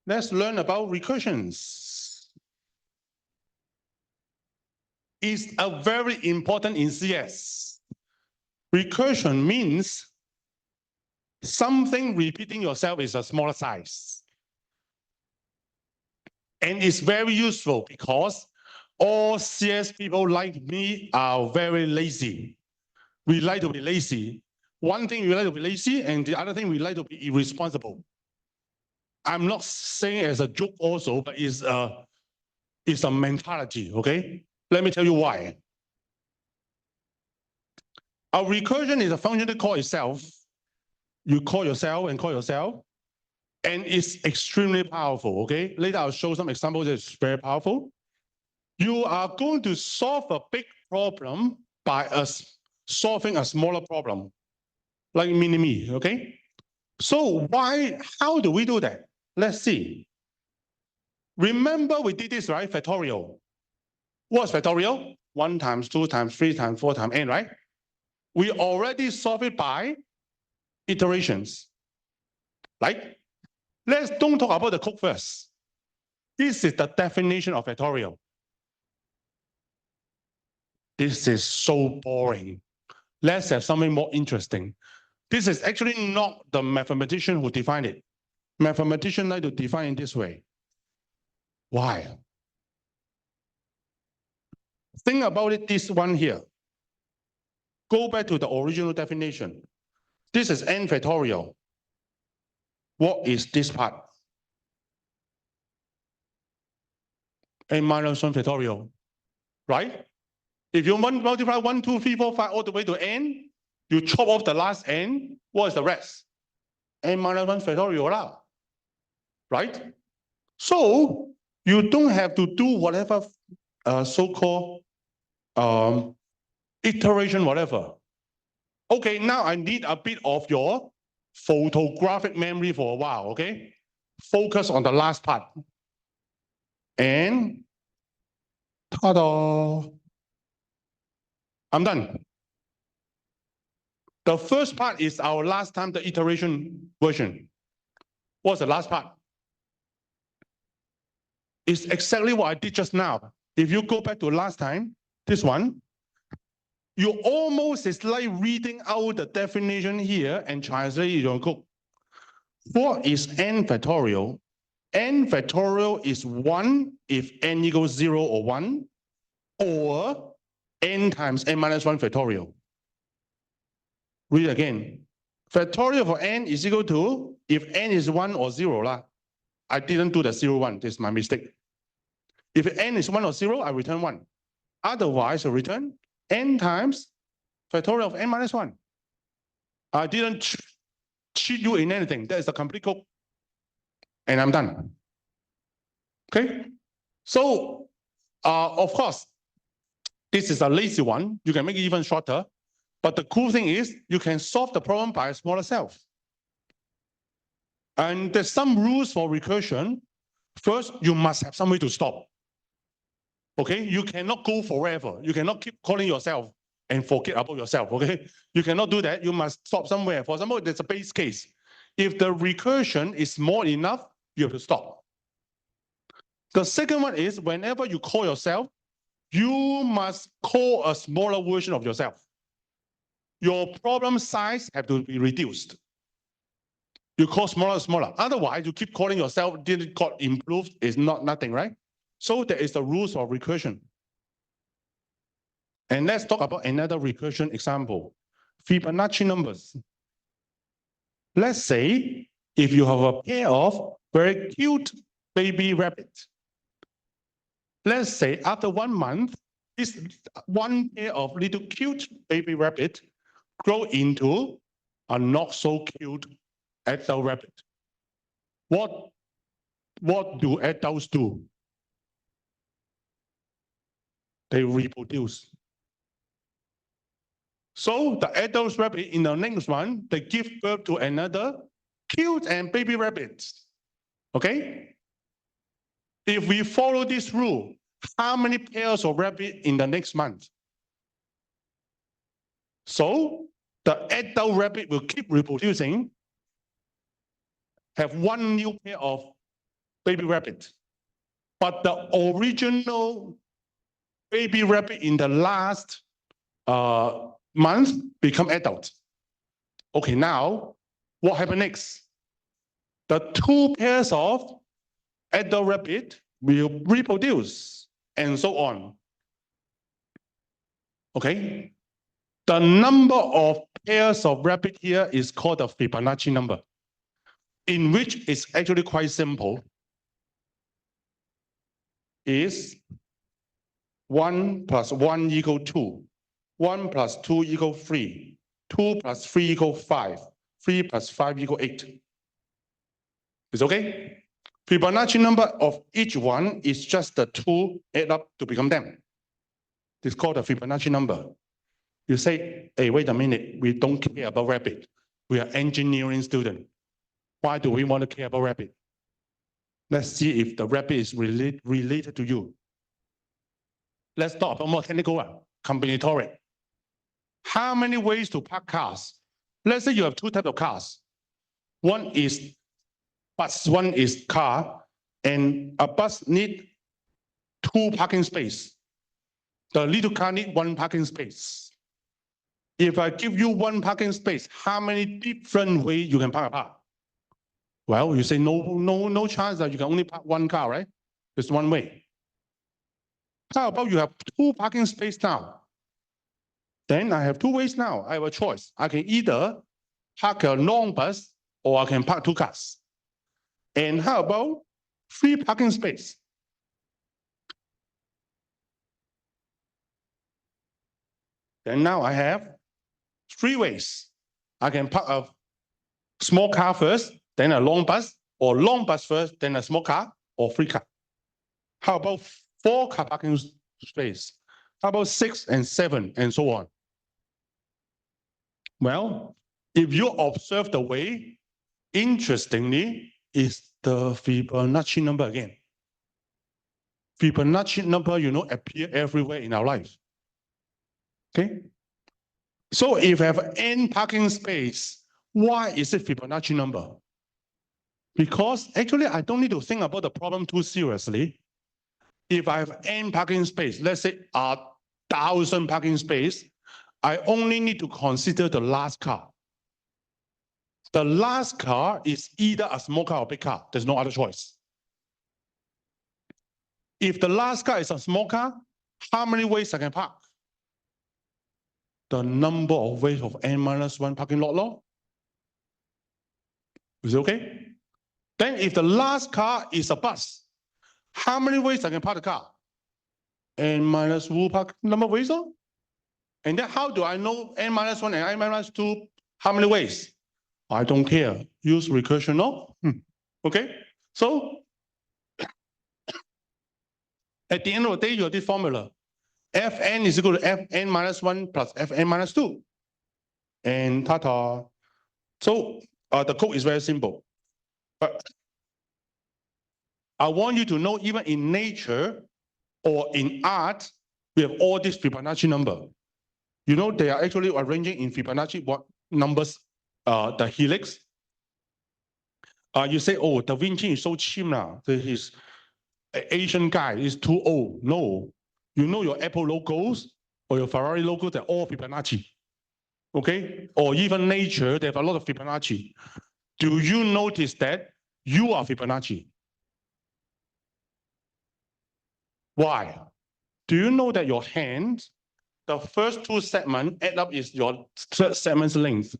Let's learn about recursions. It's a very important in CS. Recursion means something repeating yourself is a smaller size. And it's very useful because all CS people like me are very lazy. We like to be lazy. One thing we like to be lazy, and the other thing we like to be irresponsible. I'm not saying as a joke also, but it's a mentality, okay? Let me tell you why. A recursion is a function that calls itself. You call yourself and call yourself, and it's extremely powerful, okay? Later I'll show some examples that's very powerful. You are going to solve a big problem by solving a smaller problem, like mini-me, okay? So how do we do that? Let's see. Remember we did this, right? Factorial. What's factorial? 1 times 2 times 3 times 4 times n, right? We already solved it by iterations. Like, don't talk about the code first. This is the definition of factorial. This is so boring. Let's have something more interesting. This is actually not the mathematician who defined it. Mathematicians like to define it this way. Why? Think about it, this one here. Go back to the original definition. This is n factorial. What is this part? N minus 1 factorial, right? If you multiply 1, 2, 3, 4, 5 all the way to n, you chop off the last n, what is the rest? N minus 1 factorial lah, right? So you don't have to do whatever so-called iteration, whatever. Okay, now I need a bit of your photographic memory for a while, okay? Focus on the last part. And ta-da! I'm done. The first part is our last time, the iteration version. What's the last part? It's exactly what I did just now. If you go back to last time, this one, you almost is like reading out the definition here and translate it on code. What is n factorial? N factorial is 1 if n equals 0 or 1, or n times n minus 1 factorial. Read again. Factorial for n is equal to, if n is 1 or 0 lah. I didn't do the 0, 1. This is my mistake. If n is 1 or 0, I return 1. Otherwise, I return n times factorial of n minus 1. I didn't cheat you in anything. That is the complete code. And I'm done. Okay? So, of course, this is a lazy one. You can make it even shorter. But the cool thing is you can solve the problem by a smaller self. And there's some rules for recursion. First, you must have some way to stop. Okay? You cannot go forever. You cannot keep calling yourself and forget about yourself. Okay? You cannot do that. You must stop somewhere. For example, there's a base case. If the recursion is small enough, you have to stop. The second one is whenever you call yourself, you must call a smaller version of yourself. Your problem size have to be reduced. You call smaller and smaller. Otherwise, you keep calling yourself, didn't call improved, is not nothing, right? So there is the rules of recursion. And let's talk about another recursion example. Fibonacci numbers. Let's say if you have a pair of very cute baby rabbits. Let's say after 1 month, this one pair of little cute baby rabbit grow into a not so cute adult rabbit. What do adults do? They reproduce. So the adult rabbit in the next one, they give birth to another cute and baby rabbits. Okay? If we follow this rule, how many pairs of rabbit in the next month? So the adult rabbit will keep reproducing, have 1 new pair of baby rabbit. But the original baby rabbit in the last month become adult. Okay, now what happened next? The 2 pairs of adult rabbit will reproduce and so on. Okay? The number of pairs of rabbit here is called the Fibonacci number, in which it's actually quite simple. Is 1 plus 1 equal 2, 1 plus 2 equal 3, 2 plus 3 equal 5, 3 plus 5 equal 8. It's okay? Fibonacci number of each one is just the 2 add up to become them. It's called the Fibonacci number. You say, hey, wait a minute, we don't care about rabbit. We are engineering students. Why do we want to care about rabbit? Let's see if the rabbit is related to you. Let's talk about more technical one, combinatoric. How many ways to park cars? Let's say you have 2 types of cars. One is bus, one is car, and a bus need 2 parking spaces. The little car need 1 parking space. If I give you 1 parking space, how many different ways you can park a car? Well, you say no chance that you can only park 1 car, right? It's 1 way. How about you have 2 parking spaces now? Then I have 2 ways now. I have a choice. I can either park a long bus or I can park 2 cars. And how about 3 parking spaces? Then now I have 3 ways. I can park a small car first, then a long bus, or long bus first, then a small car, or 3 car. How about 4 car parking space? How about 6 and 7, and so on? Well, if you observe the way, interestingly, is the Fibonacci number again. Fibonacci number, appear everywhere in our life. Okay? So if I have n parking space, why is it Fibonacci number? Because actually, I don't need to think about the problem too seriously. If I have n parking space, let's say 1,000 parking space, I only need to consider the last car. The last car is either a small car or big car. There's no other choice. If the last car is a small car, how many ways I can park? The number of ways of n-1 parking lot law. Is it okay? Then if the last car is a bus, how many ways I can park the car? n-2 park number of ways. And then how do I know n-1 and n-2 how many ways? I don't care. Use recursion, no? Okay? So at the end of the day, you have this formula. Fn is equal to Fn-1 plus Fn-2. And ta-ta. So the code is very simple. But I want you to know, even in nature or in art, we have all this Fibonacci number. They are actually arranging in Fibonacci what numbers, the helix. You say, oh, Da Vinci is so cheap now. His Asian guy is too old. No. Your Apple logos or your Ferrari logo, they're all Fibonacci. Okay? Or even nature, they have a lot of Fibonacci. Do you notice that you are Fibonacci? Why? Do you know that your hand, the first two segments add up is your third segment's length?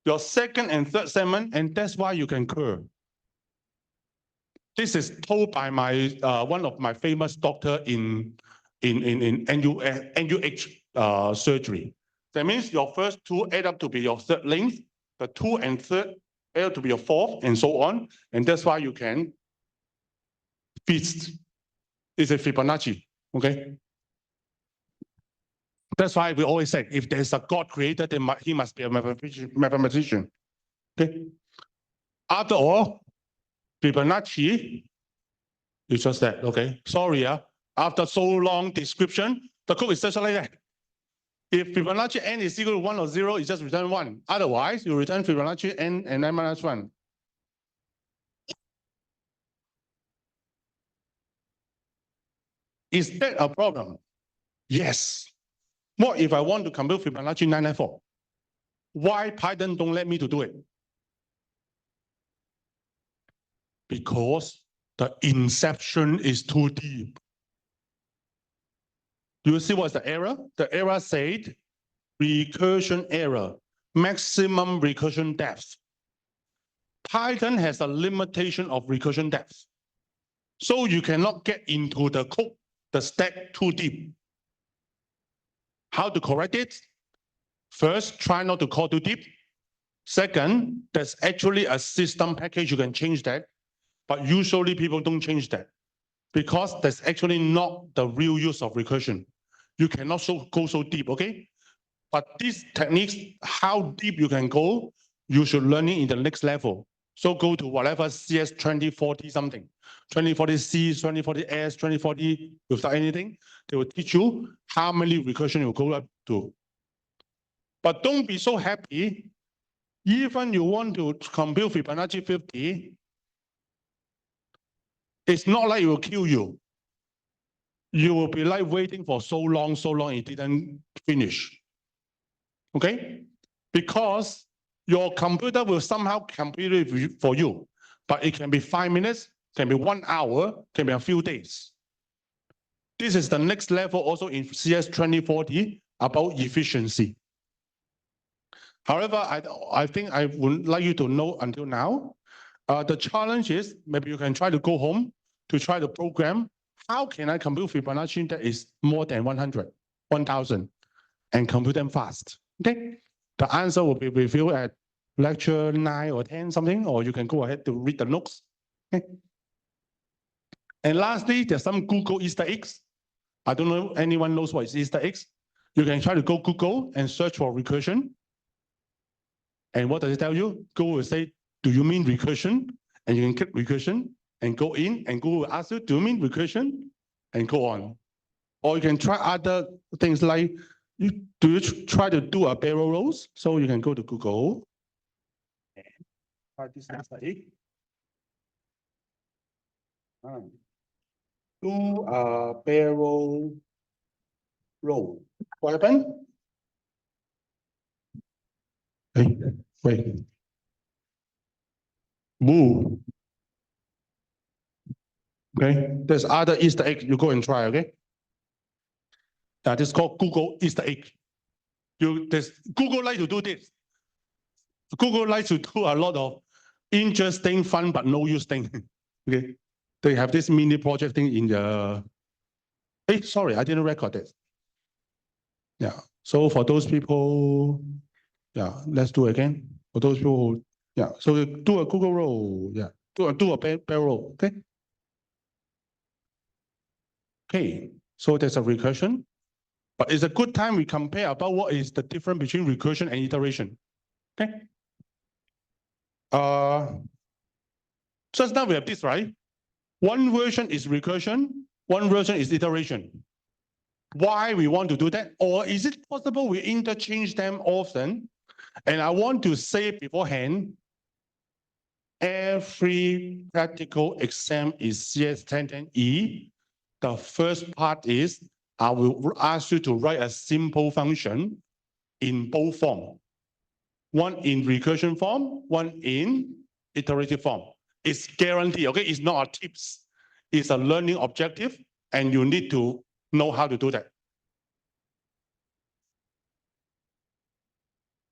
Your second and third segment, and that's why you can curve. This is told by my one of my famous doctor in NUH surgery. That means your first two add up to be your third length, the two and third add up to be your fourth, and so on. And that's why you can feast. It's a Fibonacci, okay? That's why we always say, if there's a God creator, then he must be a mathematician, okay? After all, Fibonacci is just that, okay? Sorry, after so long description, the code is just like that. If Fibonacci n is equal to 1 or 0, you just return 1. Otherwise, you return Fibonacci n and n-1. Is that a problem? Yes. What if I want to compute Fibonacci 994? Why Python don't let me to do it? Because the inception is too deep. Do you see what's the error? The error said recursion error, maximum recursion depth. Python has a limitation of recursion depth. So you cannot get into the code, the stack too deep. How to correct it? First, try not to call too deep. Second, there's actually a system package, you can change that. But usually people don't change that because that's actually not the real use of recursion. You cannot go so deep, okay? But these techniques, how deep you can go, you should learn it in the next level. So go to whatever CS1010E something, 2040C, 2040S, 2040 without anything. They will teach you how many recursion you go up to. But don't be so happy. Even you want to compute Fibonacci 50, it's not like it will kill you. You will be like waiting for so long, it didn't finish. Okay? Because your computer will somehow compute it for you. But it can be 5 minutes, can be 1 hour, can be a few days. This is the next level also in CS2040 about efficiency. However, I think I would like you to know until now, the challenge is maybe you can try to go home to try to program. How can I compute Fibonacci that is more than 100, 1,000, and compute them fast? Okay, the answer will be revealed at lecture 9 or 10 something, or you can go ahead to read the notes. Okay. And lastly, there's some Google Easter eggs. I don't know if anyone knows what is Easter eggs. You can try to go Google and search for recursion. And what does it tell you? Google will say, do you mean recursion? And you can click recursion and go in, and Google will ask you, do you mean recursion? And go on. Or you can try other things like, do you try to do a barrel rolls? So you can go to Google and try this mistake. Do a barrel roll. What happened? Hey, wait. Boo. Okay, there's other Easter egg. You go and try, okay? That is called Google Easter egg. Google like to do this. Google likes to do a lot of interesting, fun, but no use thing. Okay, they have this mini project thing in the. Hey, sorry, I didn't record it. Yeah, so for those people, yeah, let's do it again. For those people who, yeah, so do a Google roll, yeah, do a barrel roll, okay? Okay, so there's a recursion, but it's a good time we compare about what is the difference between recursion and iteration, okay? Just now we have this, right? One version is recursion, one version is iteration. Why we want to do that? Or is it possible we interchange them often? And I want to say beforehand, every practical exam is CS1010E. The first part is I will ask you to write a simple function in both forms. One in recursion form, one in iterative form. It's guaranteed, okay? It's not a tips. It's a learning objective, and you need to know how to do that.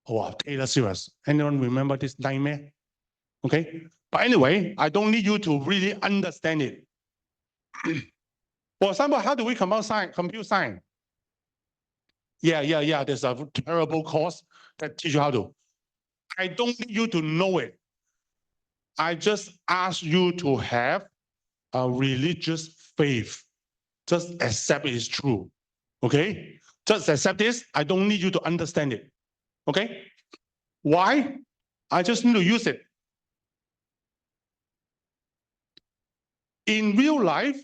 Wow, Taylor serious. Anyone remember this nightmare? Okay, but anyway, I don't need you to really understand it. For example, how do we compute sine? Yeah. There's a terrible course that teach you how to. I don't need you to know it. I just ask you to have a religious faith. Just accept it is true. Okay? Just accept this. I don't need you to understand it. Okay? Why? I just need to use it. In real life,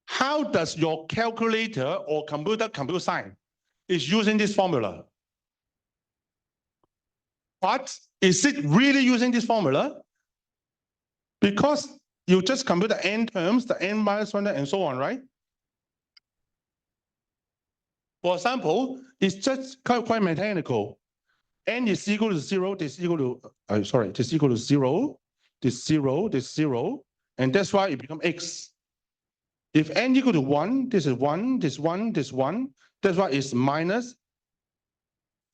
how does your calculator or computer compute sine? It's using this formula. But is it really using this formula? Because you just compute the n terms, the n minus 1 and so on, right? For example, it's just quite mechanical. N is equal to 0, this is equal to, this is equal to 0, this 0, this 0, and that's why it becomes x. If n equal to 1, this is 1, this 1, this 1, that's why it's minus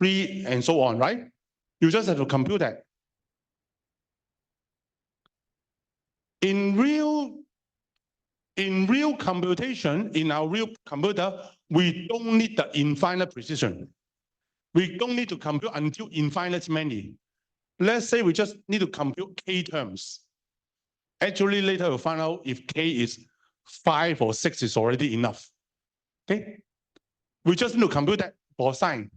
3 and so on, right? You just have to compute that. In real computation, in our real computer, we don't need the infinite precision. We don't need to compute until infinite many. Let's say we just need to compute k terms. Actually, later we'll find out if k is 5 or 6 is already enough. Okay? We just need to compute that for sine.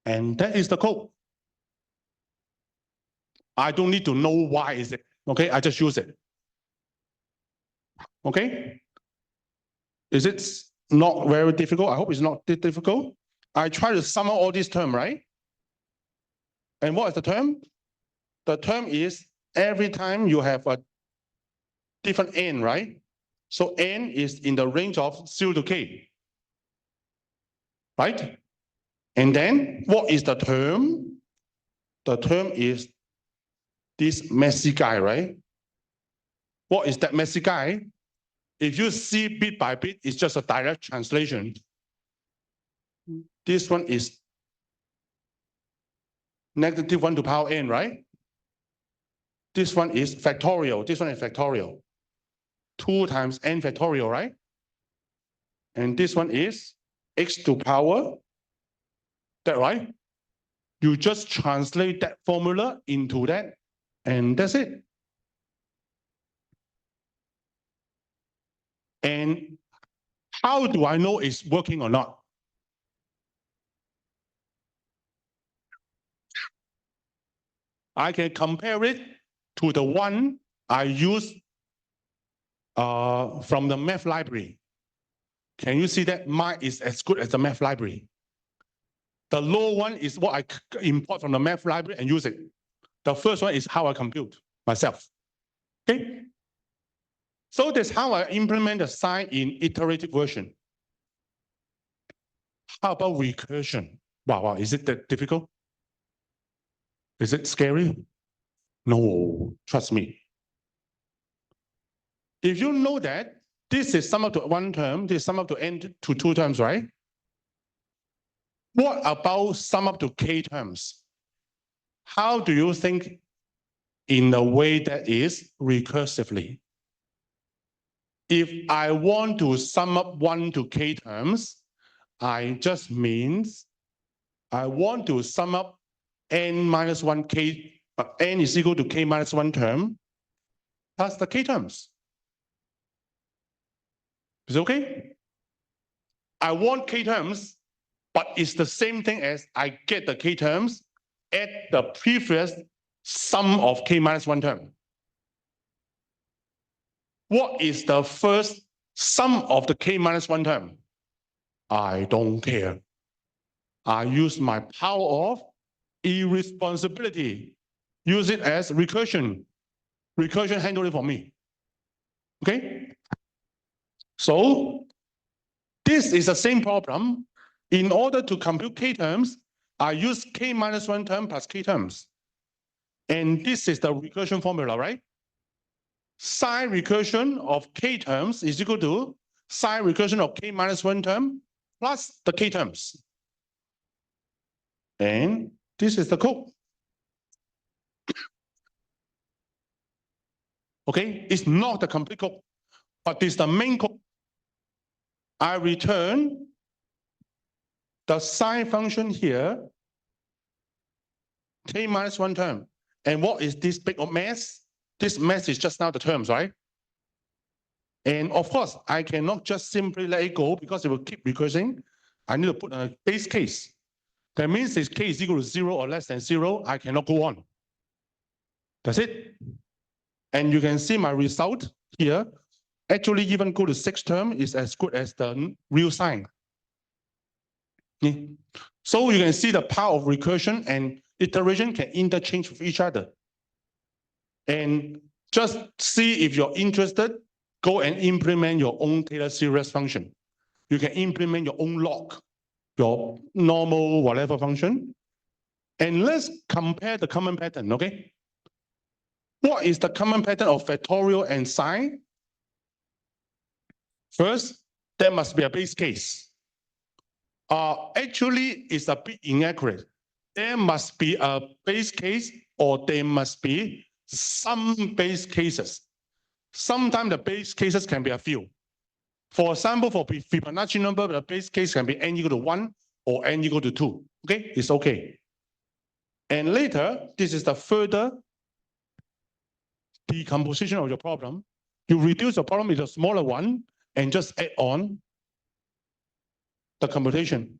And that is the code. I don't need to know why is it. Okay, I just use it. Okay? Is it not very difficult? I hope it's not difficult. I try to sum up all these terms, right? And what is the term? The term is every time you have a different n, right? So n is in the range of 0 to k. Right? And then what is the term? The term is this messy guy, right? What is that messy guy? If you see bit by bit, it's just a direct translation. This one is negative 1 to power n, right? This one is factorial. This one is factorial. 2 times n factorial, right? And this one is x to power. That right? You just translate that formula into that, and that's it. And How do I know it's working or not? I can compare it to the one I used from the math library. Can you see that mine is as good as the math library? The low one is what I import from the math library and use it. The first one is how I compute myself. Okay? So that's how I implement the Sine in iterative version. How about recursion? Wow, is it that difficult? Is it scary? No, trust me. If you know that this is sum up to one term, this is sum up to n to two terms, right? What about sum up to k terms? How do you think in a way that is recursively? If I want to sum up 1 to k terms, I just means I want to sum up n minus 1 k, n is equal to k minus 1 term plus the k terms. Is it okay? I want k terms, but it's the same thing as I get the k terms at the previous sum of k minus 1 term. What is the first sum of the k minus 1 term? I don't care. I use my power of irresponsibility. Use it as recursion. Recursion handle it for me. Okay? So this is the same problem. In order to compute k terms, I use k minus 1 term plus k terms. And this is the recursion formula, right? Sine recursion of k terms is equal to sine recursion of k minus 1 term plus the k terms. And this is the code. Okay, it's not the complete code, but this is the main code. I return the sine function here, k minus 1 term. And what is this big mess? This mess is just now the terms, right? And of course, I cannot just simply let it go because it will keep recursing. I need to put a base case. That means if k is equal to 0 or less than 0, I cannot go on. That's it. And you can see my result here. Actually, even go to 6 term is as good as the real sign. So you can see the power of recursion and iteration can interchange with each other. And just see if you're interested, go and implement your own Taylor series function. You can implement your own log, your normal whatever function. And let's compare the common pattern, okay? What is the common pattern of Factorial and Sine? First, there must be a base case. Actually, it's a bit inaccurate. There must be a base case or there must be some base cases. Sometimes the base cases can be a few. For example, for Fibonacci number, the base case can be n equal to 1 or n equal to 2. Okay, it's okay. And later, this is the further decomposition of your problem. You reduce the problem into a smaller one and just add on the computation.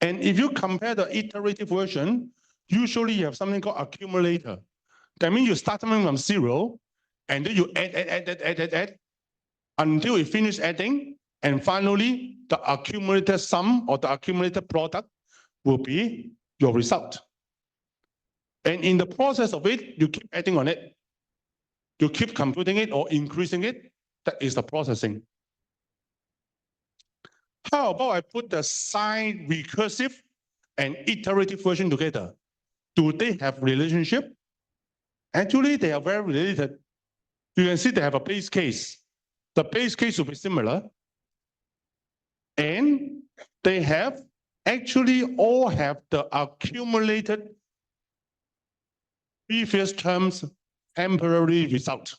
And if you compare the iterative version, usually you have something called accumulator. That means you start something from 0, and then you add until you finish adding, and finally the accumulated sum or the accumulated product will be your result. And in the process of it, you keep adding on it. You keep computing it or increasing it. That is the processing. How about I put the Sine recursive and iterative version together? Do they have relationship? Actually, they are very related. You can see they have a base case. The base case will be similar. And they have actually all have the accumulated previous terms temporary result.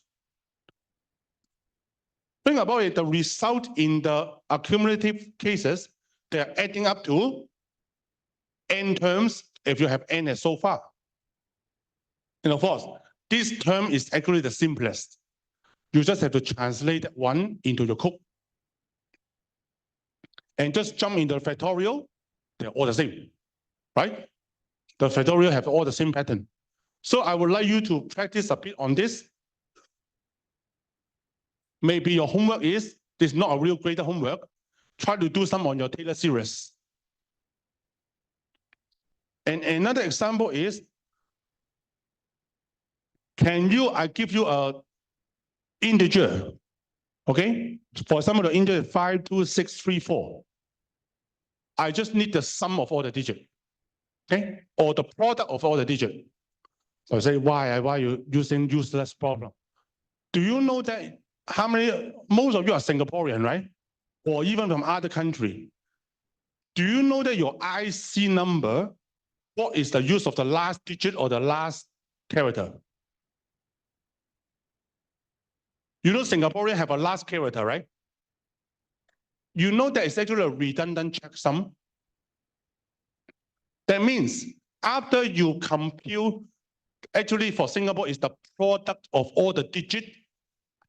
Think about it, the result in the accumulative cases, they're adding up to n terms if you have n as so far. And of course, this term is actually the simplest. You just have to translate one into your code and just jump into the factorial, they're all the same, right? The factorial have all the same pattern. So I would like you to practice a bit on this. Maybe your homework is, this is not a real graded homework. Try to do some on your Taylor series. And another example is, I give you a integer, okay? For example, the integer is 52634. I just need the sum of all the digits, okay? Or the product of all the digits. So I say, why are you using useless problem? Do you know that most of you are Singaporean, right? Or even from other country. Do you know that your IC number, what is the use of the last digit or the last character? You know Singaporean have a last character, right? You know that it's actually a redundant checksum. That means after you compute, actually for Singapore, is the product of all the digits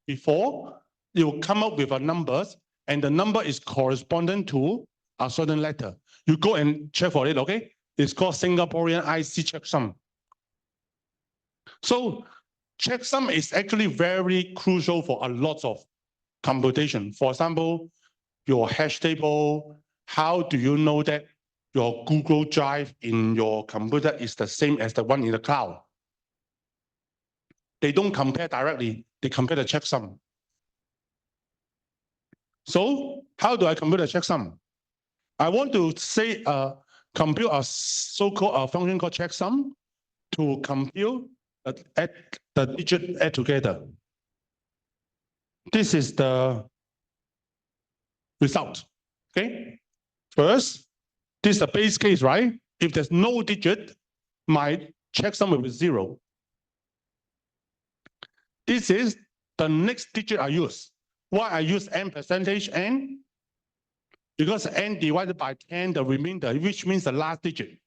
before, you come up with a numbers, and the number is corresponding to a certain letter. You go and check for it, okay? It's called Singaporean IC checksum. So checksum is actually very crucial for a lot of computation. For example, your hash table, how do you know that your Google Drive in your computer is the same as the one in the cloud? They don't compare directly, they compare the checksum. So how do I compute a checksum? I want to say compute a so-called function called checksum to compute add the digit add together. This is the result. Okay. First, this is the base case, right? If there's no digit, my checksum will be 0. This is the next digit I use. Why I use n percentage n? Because n divided by 10, the remainder, which means the last digit,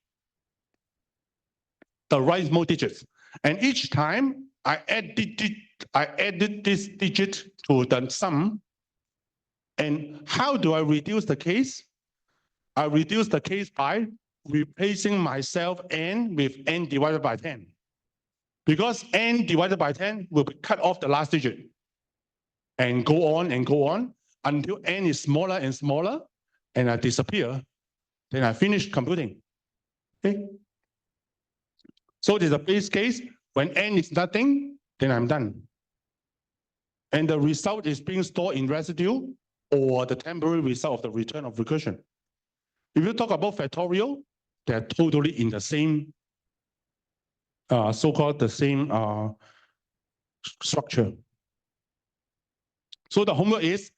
the rightmost digits. And each time I added this digit to the sum. And how do I reduce the case? I reduce the case by replacing myself n with n divided by 10. Because n divided by 10 will be cut off the last digit. And go on until n is smaller and smaller, and I disappear. Then I finish computing. Okay. So there's a base case. When n is nothing, then I'm done. And the result is being stored in residue or the temporary result of the return of recursion. If you talk about factorial, they're totally in the same, so-called the same structure. So the homework is,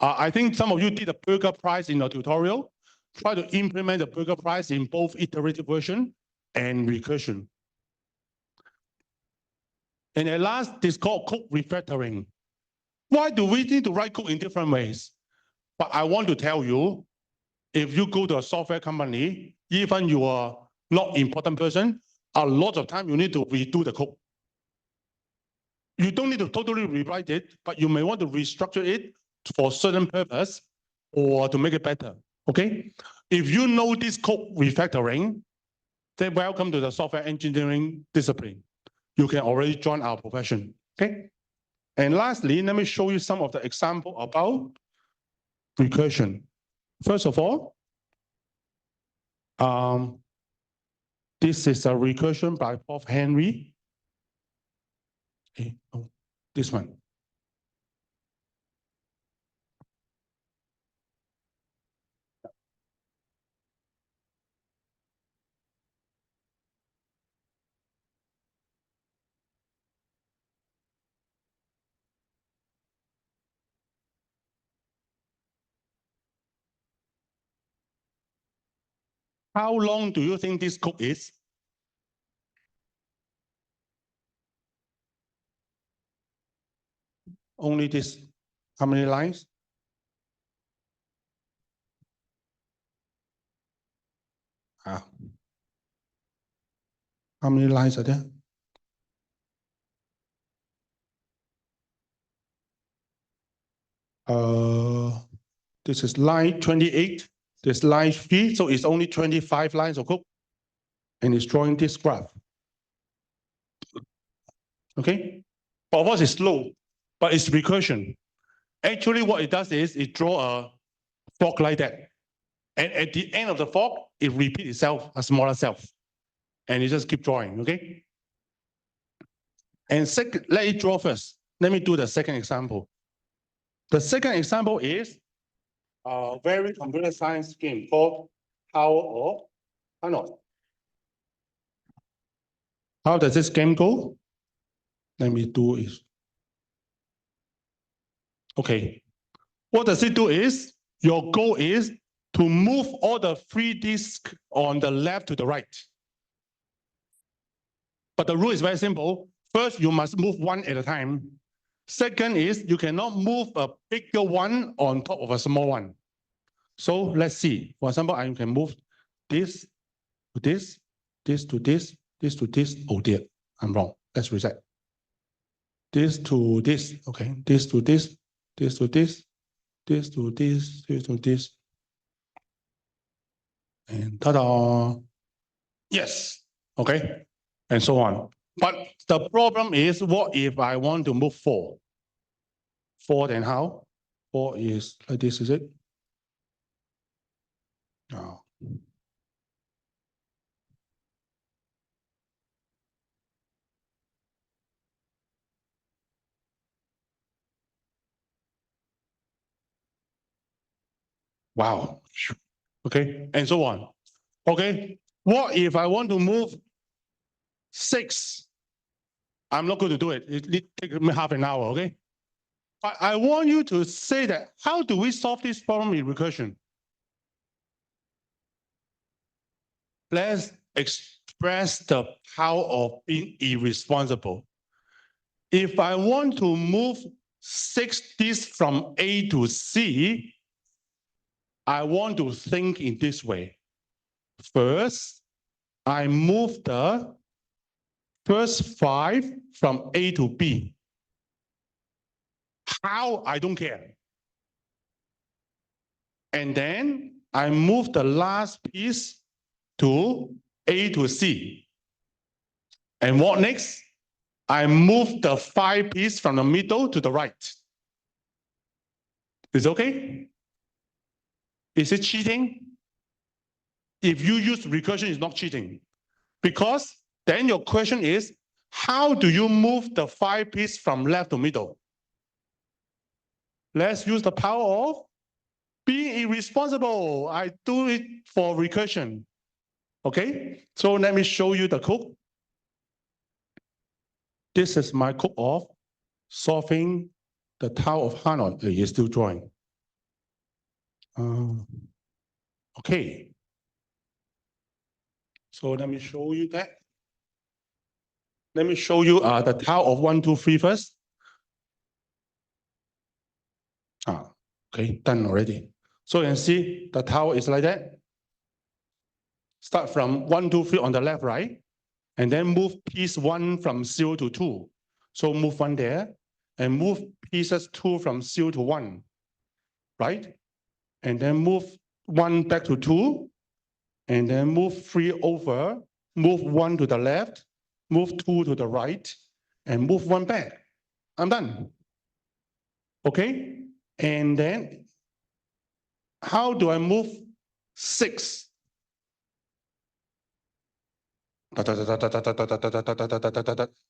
I think some of you did a burger price in your tutorial. Try to implement the burger price in both iterative version and recursion. And at last, this is called code refactoring. Why do we need to write code in different ways? But I want to tell you, if you go to a software company, even you are not important person, a lot of time you need to redo the code. You don't need to totally rewrite it, but you may want to restructure it for a certain purpose or to make it better, okay? If you know this code refactoring, then welcome to the software engineering discipline. You can already join our profession, okay? And lastly, let me show you some of the example about recursion. First of all, this is a recursion by Prof. Henry. Okay, oh, this one. How long do you think this code is? Only this, how many lines? How many lines are there? This is line 28. This is line 3, so it's only 25 lines of code. And it's drawing this graph. Okay? But of course, it's slow, but it's recursion. Actually, what it does is it draws a fork like that. And at the end of the fork, it repeats itself, a smaller self. And you just keep drawing, okay? And second, let it draw first. Let me do the second example. The second example is a very computer science game called Tower of Hanoi. How does this game go? Let me do it. Okay. What does it do is, your goal is to move all the 3 disks on the left to the right. But the rule is very simple. First, you must move one at a time. Second is, you cannot move a bigger one on top of a small one. So let's see. For example, I can move this to this, this to this, this to this. Oh dear, I'm wrong. Let's reset. This to this, okay. This to this, this to this, this to this, this to this. And ta-da! Yes, okay, and so on. But the problem is, what if I want to move 4? 4, then how? 4 is like this, is it? No. Wow. Okay, and so on. Okay, what if I want to move 6? I'm not going to do it. It takes me half an hour, okay? But I want you to say that, how do we solve this problem in recursion? Let's express the power of being irresponsible. If I want to move 6 disks from A to C, I want to think in this way. First, I move the first 5 from A to B. How? I don't care. And then I move the last piece to A to C. And what next? I move the 5 piece from the middle to the right. Is it okay? Is it cheating? If you use recursion, it's not cheating. Because then your question is, how do you move the 5 piece from left to middle? Let's use the power of being irresponsible. I do it for recursion. Okay, so let me show you the code. This is my code of solving the Tower of Hanoi. You're still drawing. Okay. So let me show you that. Let me show you the Tower of 1, 2, 3 first. Okay, done already. So you can see the tower is like that. Start from 1, 2, 3 on the left, right? And then move piece 1 from 0 to 2. So move 1 there, and move pieces 2 from 0 to 1, right? And then move 1 back to 2, and then move 3 over, move 1 to the left, move 2 to the right, and move 1 back. I'm done. Okay? And then how do I move 6?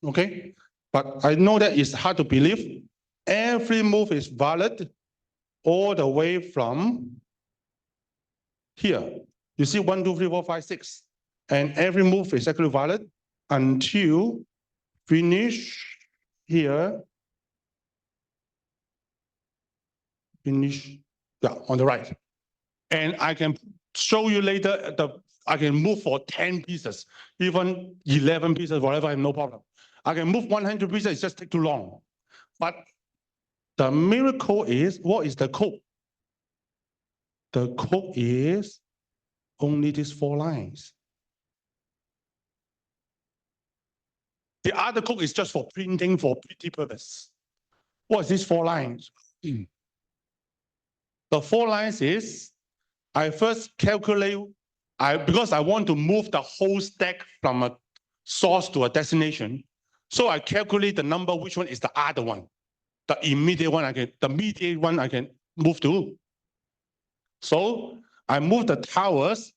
Okay? But I know that it's hard to believe. Every move is valid all the way from here. You see 1, 2, 3, 4, 5, 6. And every move is actually valid until finish here. Finish, yeah, on the right. And I can show you later, I can move for 10 pieces, even 11 pieces, whatever, I have no problem. I can move 100 pieces, it just takes too long. But the miracle is, what is the code? The code is only these 4 lines. The other code is just for printing for pretty purpose. What is these 4 lines? The 4 lines is, I first calculate, because I want to move the whole stack from a source to a destination. So I calculate the number, which one is the other one. The immediate one the mediate one I can move to. So I move the towers,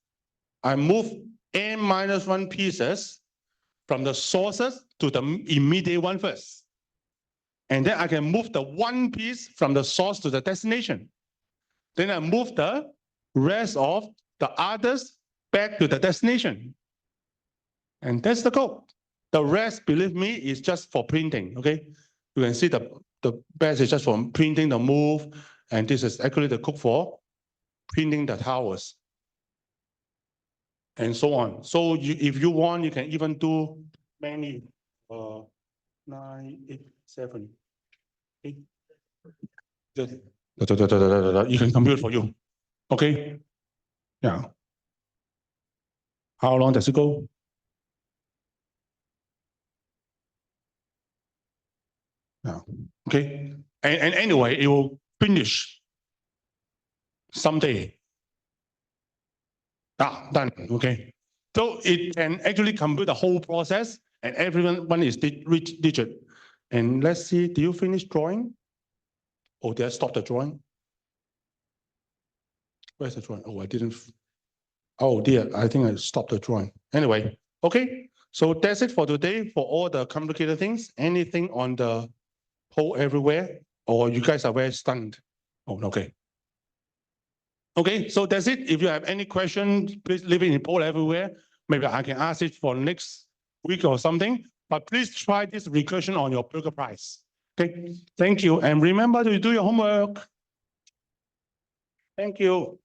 I move n-1 pieces from the sources to the immediate one first. And then I can move the 1 piece from the source to the destination. Then I move the rest of the others back to the destination. And that's the code. The rest, believe me, is just for printing, okay? You can see the best is just for printing the move, and this is actually the code for printing the towers, and so on. So if you want, you can even do many 9, 8, 7, 8. You can compute for you. Okay. Yeah. How long does it go? Yeah. Okay. And anyway, it will finish someday. Done. Okay. So it can actually compute the whole process, and everyone is digit. And let's see, do you finish drawing? Oh, did I stop the drawing? Where's the drawing? Oh, I didn't. Oh dear, I think I stopped the drawing. Anyway, okay. So that's it for today for all the complicated things. Anything on the poll everywhere? Or you guys are very stunned? Oh, okay. Okay, so that's it. If you have any questions, please leave it in poll everywhere. Maybe I can ask it for next week or something. But please try this recursion on your burger price. Okay, thank you. And remember to do your homework. Thank you.